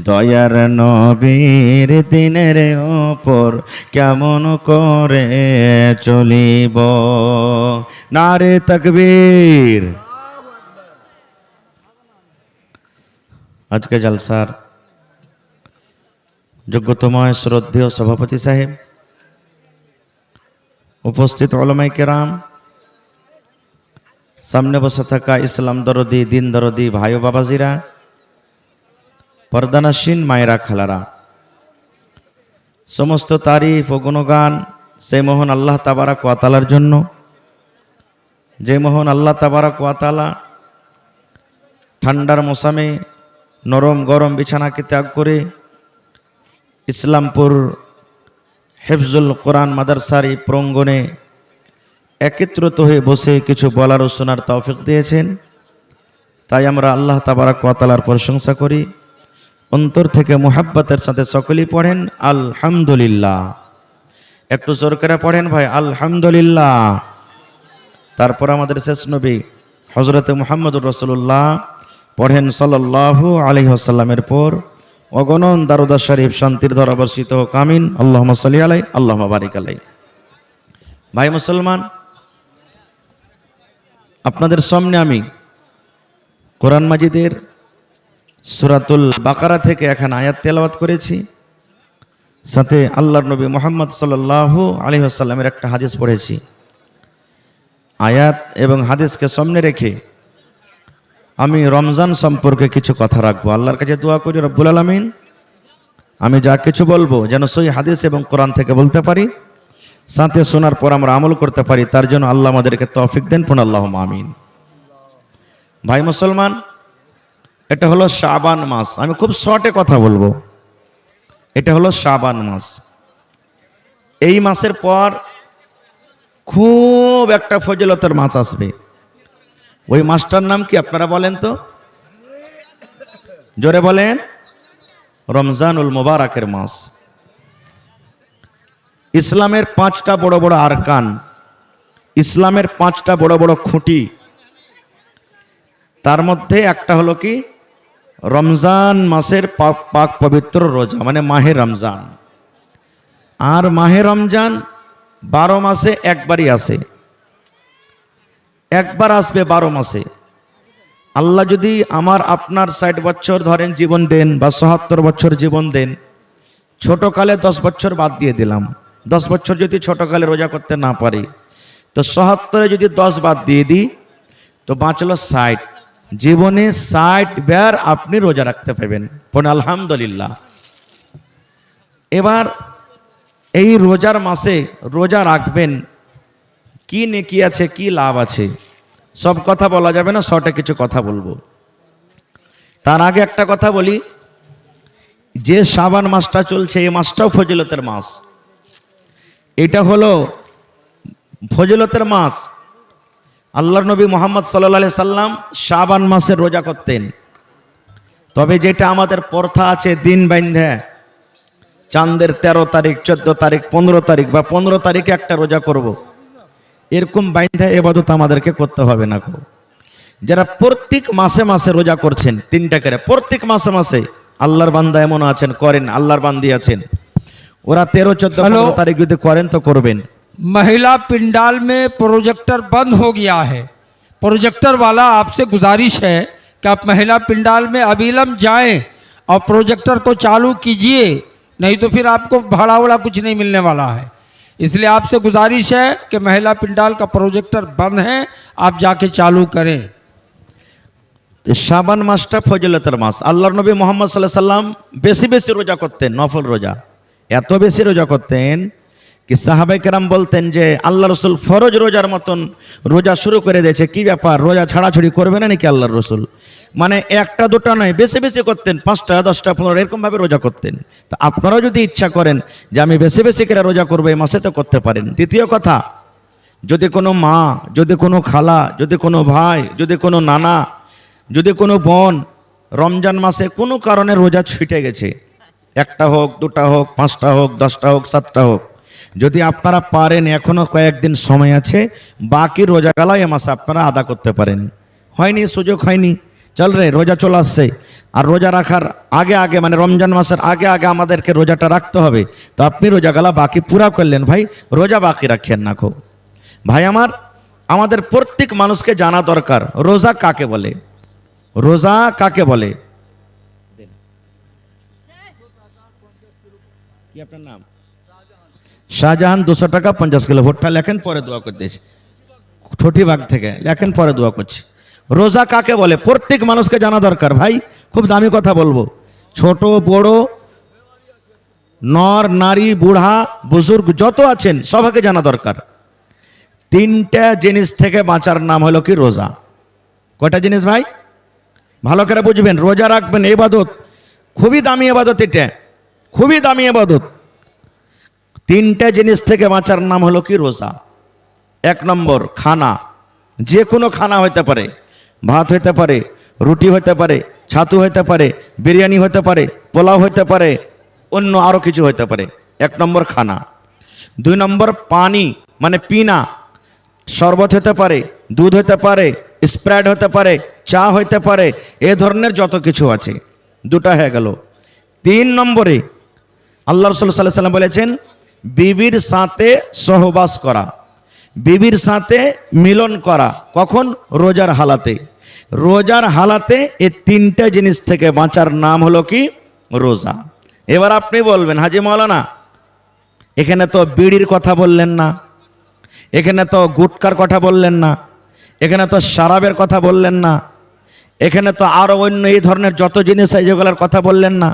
দয়ার নবীর দিনের ওপর, কেমন করে চলিব। নারে তাকবীর। আজকে জলসার যোগ্যতময় শ্রদ্ধেয় সভাপতি সাহেব, উপস্থিত উলামায়ে কেরাম, সামনে বসে থাকা ইসলাম দরদি, দিন দরদি ভাই ও বাবাজিরা, পর্দানাসীন মায়েরা, খালারা, সমস্ত তারিফ ও গুণগান সেই মহান আল্লাহ তাবারাক ওয়া তাআলার জন্য, যে মহান আল্লাহ তাবারাক ওয়া তাআলা ঠান্ডার মৌসুমে নরম গরম বিছানাকে ত্যাগ করে ইসলামপুর হেফজুল কোরআন মাদ্রাসার এই প্রাঙ্গণে একত্রিত হয়ে বসে কিছু বলার ও শোনার তৌফিক দিয়েছেন। তাই আমরা আল্লাহ তাবারাক ওয়া তাআলার প্রশংসা করি। অন্তর থেকে মুহাব্বতের সাথে সকলেই পড়েন আলহামদুলিল্লাহ। একটু জোর করে পড়েন ভাই আলহামদুলিল্লাহ। তারপর আমাদের শেষ নবী হযরতে মুহাম্মদুর রাসূলুল্লাহ পড়েন সাল্লাল্লাহু আলাইহি ওয়াসাল্লামের পর অগণন দারুদ শরীফ শান্তির ধারা বর্ষিত হোক, আমিন। আল্লাহুম্মা সাল্লি আলাইহি আল্লাহুম্মা বারিক আলাইহি। ভাই মুসলমান, আপনাদের সামনে আমি কোরআন মাজিদের সূরাতুল বাকারা থেকে এখন আয়াত তেলাওয়াত করেছি, সাথে আল্লাহর নবী মুহাম্মদ সাল্লাল্লাহু আলাইহি ওয়াসাল্লামের একটা হাদিস পড়েছি। আয়াত এবং হাদিসকে সামনে রেখে আমি রমজান সম্পর্কে কিছু কথা রাখবো। আল্লাহর কাছে দোয়া করি রব্বুল আলামিন আমি যা কিছু বলবো যেন সহি হাদিস এবং কোরআন থেকে বলতে পারি, সাথে শোনার পর আমরা আমল করতে পারি, তার জন্য আল্লাহ আমাদেরকে তৌফিক দেন। পুন আল্লাহুম্মা আমিন। ভাই মুসলমান, এটা হলো শাবান মাস। আমি খুব শর্টে কথা বলবো। এটা হলো শাবান মাস। এই মাসের পর খুব একটা ফজিলতের মাস আসবে। ওই মাসটার নাম কি আপনারা বলেন তো? জোরে বলেন। রমজানুল মুবারাকের মাস। ইসলামের 5টা বড় বড় আরকান, ইসলামের 5টা বড় বড় খুঁটি, তার মধ্যে একটা হলো কি রমজান মাসের পাক পবিত্র রোজা, মানে মাহে রমজান। আর মাহে রমজান 12 মাসে একবারই আসে, একবার আসবে 12 মাসে। আল্লাহ যদি আমার আপনার 60 বছর ধরেন জীবন দেন বা ৭৭ বছর জীবন দেন, ছোটকালে 10 বছর বাদ দিয়ে দিলাম, 10 বছর যদি ছোটকালে রোজা করতে না পারি তো ৭৭-এ যদি 10 বাদ দিয়ে দিই তো বাঁচলো 60। জীবনে 60 বার আপনি রোজা রাখতে পারবেন। পড়ুন আলহামদুলিল্লাহ। এবার এই রোজার মাসে রোজা রাখবেন, কি নেকি আছে, কি লাভ আছে, সব কথা বলা যাবে না, শর্টে কিছু কথা বলবো। তার আগে একটা কথা বলি, যে শাবান মাসটা চলছে এই মাসটাও ফজিলতের মাস। এটা হলো ফজিলতের মাস। আল্লাহর নবী মুহাম্মদ সাল্লাল্লাহু আলাইহি সাল্লাম শাবান মাসে রোজা করতেন। তবে যেটা আমাদের প্রথা আছে দিন বাইন্ধে, চাঁদের 13 তারিখ, 14 তারিখ, 15 তারিখ বা 15 তারিখে একটা রোজা করব, এরকম বাইন্ধে ইবাদত আমাদেরকে করতে হবে না। যারা প্রত্যেক মাসে মাসে রোজা করছেন 3টা করে, প্রত্যেক মাসে মাসে আল্লাহর বান্দা এমন আছেন করেন, আল্লাহর বান্দি আছেন, ওরা 13, 14, 15 তারিখ যদি করেন তো করবেন। महिला पिंडाल में प्रोजेक्टर बंद हो गया है। प्रोजेक्टर वाला आपसे गुजारिश है कि आप महिला पिंडाल में अविलंब जाएं और प्रोजेक्टर को चालू कीजिए, नहीं तो फिर आपको भाड़ा वड़ा कुछ नहीं मिलने वाला है। इसलिए आपसे गुजारिश है कि महिला पिंडाल का प्रोजेक्टर बंद है, आप जाके चालू करें। শাবান মাসটা ফজিলতের মাস। আল্লাহর নবী মুহাম্মদ সাল্লাল্লাহু আলাইহি সাল্লাম বেশি বেশি রোজা করতেন, নফল রোজা। এত বেশি রোজা করতেন কি সাহাবায়ে কেরাম বলতেন যে আল্লাহ রসুল ফরজ রোজার মতন রোজা শুরু করে দিয়েছে, কি ব্যাপার, রোজা ছাড়াছড়ি করবে না নাকি আল্লাহর রসুল? মানে একটা দুটা নয়, বেশি বেশি করতেন, 5টা 10টা 15 এরকম ভাবে রোজা করতেন। তো আপনারাও যদি ইচ্ছা করেন যে আমি বেশি বেশি করে রোজা করবো এই মাসে তো করতে পারেন। দ্বিতীয় কথা, যদি কোনো মা, যদি কোনো খালা, যদি কোনো ভাই, যদি কোনো নানা, যদি কোনো বোন রমজান মাসে কোনো কারণে রোজা ছুটে গেছে, 1টা হোক, 2টা হোক, 5টা হোক, 10টা হোক, 7টা হোক, যদি আপনারা পারেন এখনো কয়েকদিন সময় আছে, বাকি রোজাগুলো এই মাসে আপনারা আদা করতে পারেন। হয়নি, সুযোগ হয়নি, চল রে রোজা চলে আসছে, আর রোজা রাখার আগে আগে মানে রমজান মাসের আগে আগে আমাদেরকে রোজাটা রাখতে হবে, তো আপনি রোজাগুলো বাকি পুরা করলেন, ভাই রোজা বাকি রাখেন না। খো ভাই আমার, আমাদের প্রত্যেক মানুষকে জানা দরকার রোজা কাকে বলে, রোজা কাকে বলে। কি আপনার নাম? শাহজাহান। 200 টাকা 50 কিলো। ভোটটা লেখেন, পরে দোয়া করতেছি। ছোটিবাগ থেকে লেখেন, পরে দোয়া করছি। রোজা কাকে বলে প্রত্যেক মানুষকে জানা দরকার। ভাই খুব দামি কথা বলবো, ছোট বড়, নর নারী, বুড়া বুজুর্গ যত আছেন সবাইকে জানা দরকার। 3টা জিনিস থেকে বাঁচার নাম হলো কি রোজা। কয়টা জিনিস ভাই? ভালো করে বুঝবেন, রোজা রাখবেন, ইবাদত, খুবই দামি ইবাদত, এটা খুবই দামি ইবাদত। 3টা জিনিস থেকে বাঁচার নাম হলো কি রোজা। 1 নম্বর খানা, যে কোনো খানা হতে পারে, ভাত হতে পারে, রুটি হতে পারে, ছাতু হতে পারে, বিরিয়ানি হতে পারে, পোলাও হতে পারে, অন্য আরো কিছু হতে পারে। 1 নম্বর খানা। 2 নম্বর পানি, মানে পিনা, শরবত হতে পারে, দুধ হতে পারে, স্প্রাইট হতে পারে, চা হতে পারে, এ ধরনের যত কিছু আছে। 2টা হয়ে গেল। 3 নম্বরে আল্লাহ রাসূল সাল্লাল্লাহু আলাইহি ওয়াসাল্লাম বলেছেন বিবির সাথে সহবাস করা, বিবির সাথে মিলন করা। কখন? রোজার হালাতে। রোজার হালাতে এই 3টা জিনিস থেকে বাঁচার নাম হলো কি রোজা। এবার আপনি বলবেন হাজি মাওলানা এখানে তো বিড়ির কথা বললেন না, এখানে তো গুটকার কথা বললেন না, এখানে তো শরাবের কথা বললেন না, এখানে তো আরো অন্য এই ধরনের যত জিনিস আছে যেগুলোর কথা বললেন না।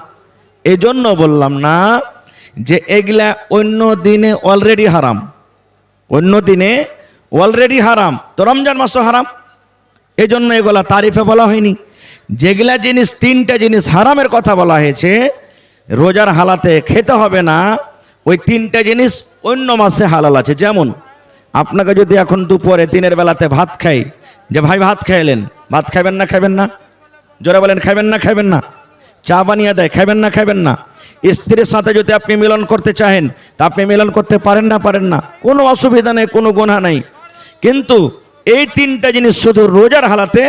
এই জন্য বললাম না যে এগুলা অন্য দিনে অলরেডি হারাম, অন্য দিনে অলরেডি হারাম, তো রমজান মাসও হারাম, এই জন্য এগুলা তারিফে বলা হয়নি। যেগুলা জিনিস, তিনটা জিনিস হারামের কথা বলা হয়েছে, রোজার হালাতে খেতে হবে না, ওই তিনটা জিনিস অন্য মাসে হালাল আছে। যেমন আপনাকে যদি এখন দুপুরে দিনের বেলাতে ভাত খাই, যে ভাই ভাত খাইলেন, ভাত খাবেন না খাবেন না? জোরে বলেন, খাবেন না খাবেন না? চা বানিয়ে দেয়, খাবেন না খাবেন না? স্ত্রীর সাথে যদি আপনি মিলন করতে চাহেন তা আপনি মিলন করতে পারেন না পারেন না? কোনো অসুবিধা নেই, কোনো গুনাহ নাই। কিন্তু এই তিনটা জিনিস শুধু রোজার হালাতে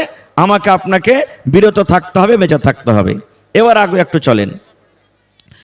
আমাকে আপনাকে বিরত থাকতে হবে, বেঁচে থাকতে হবে। এবার আগে একটু চলেন।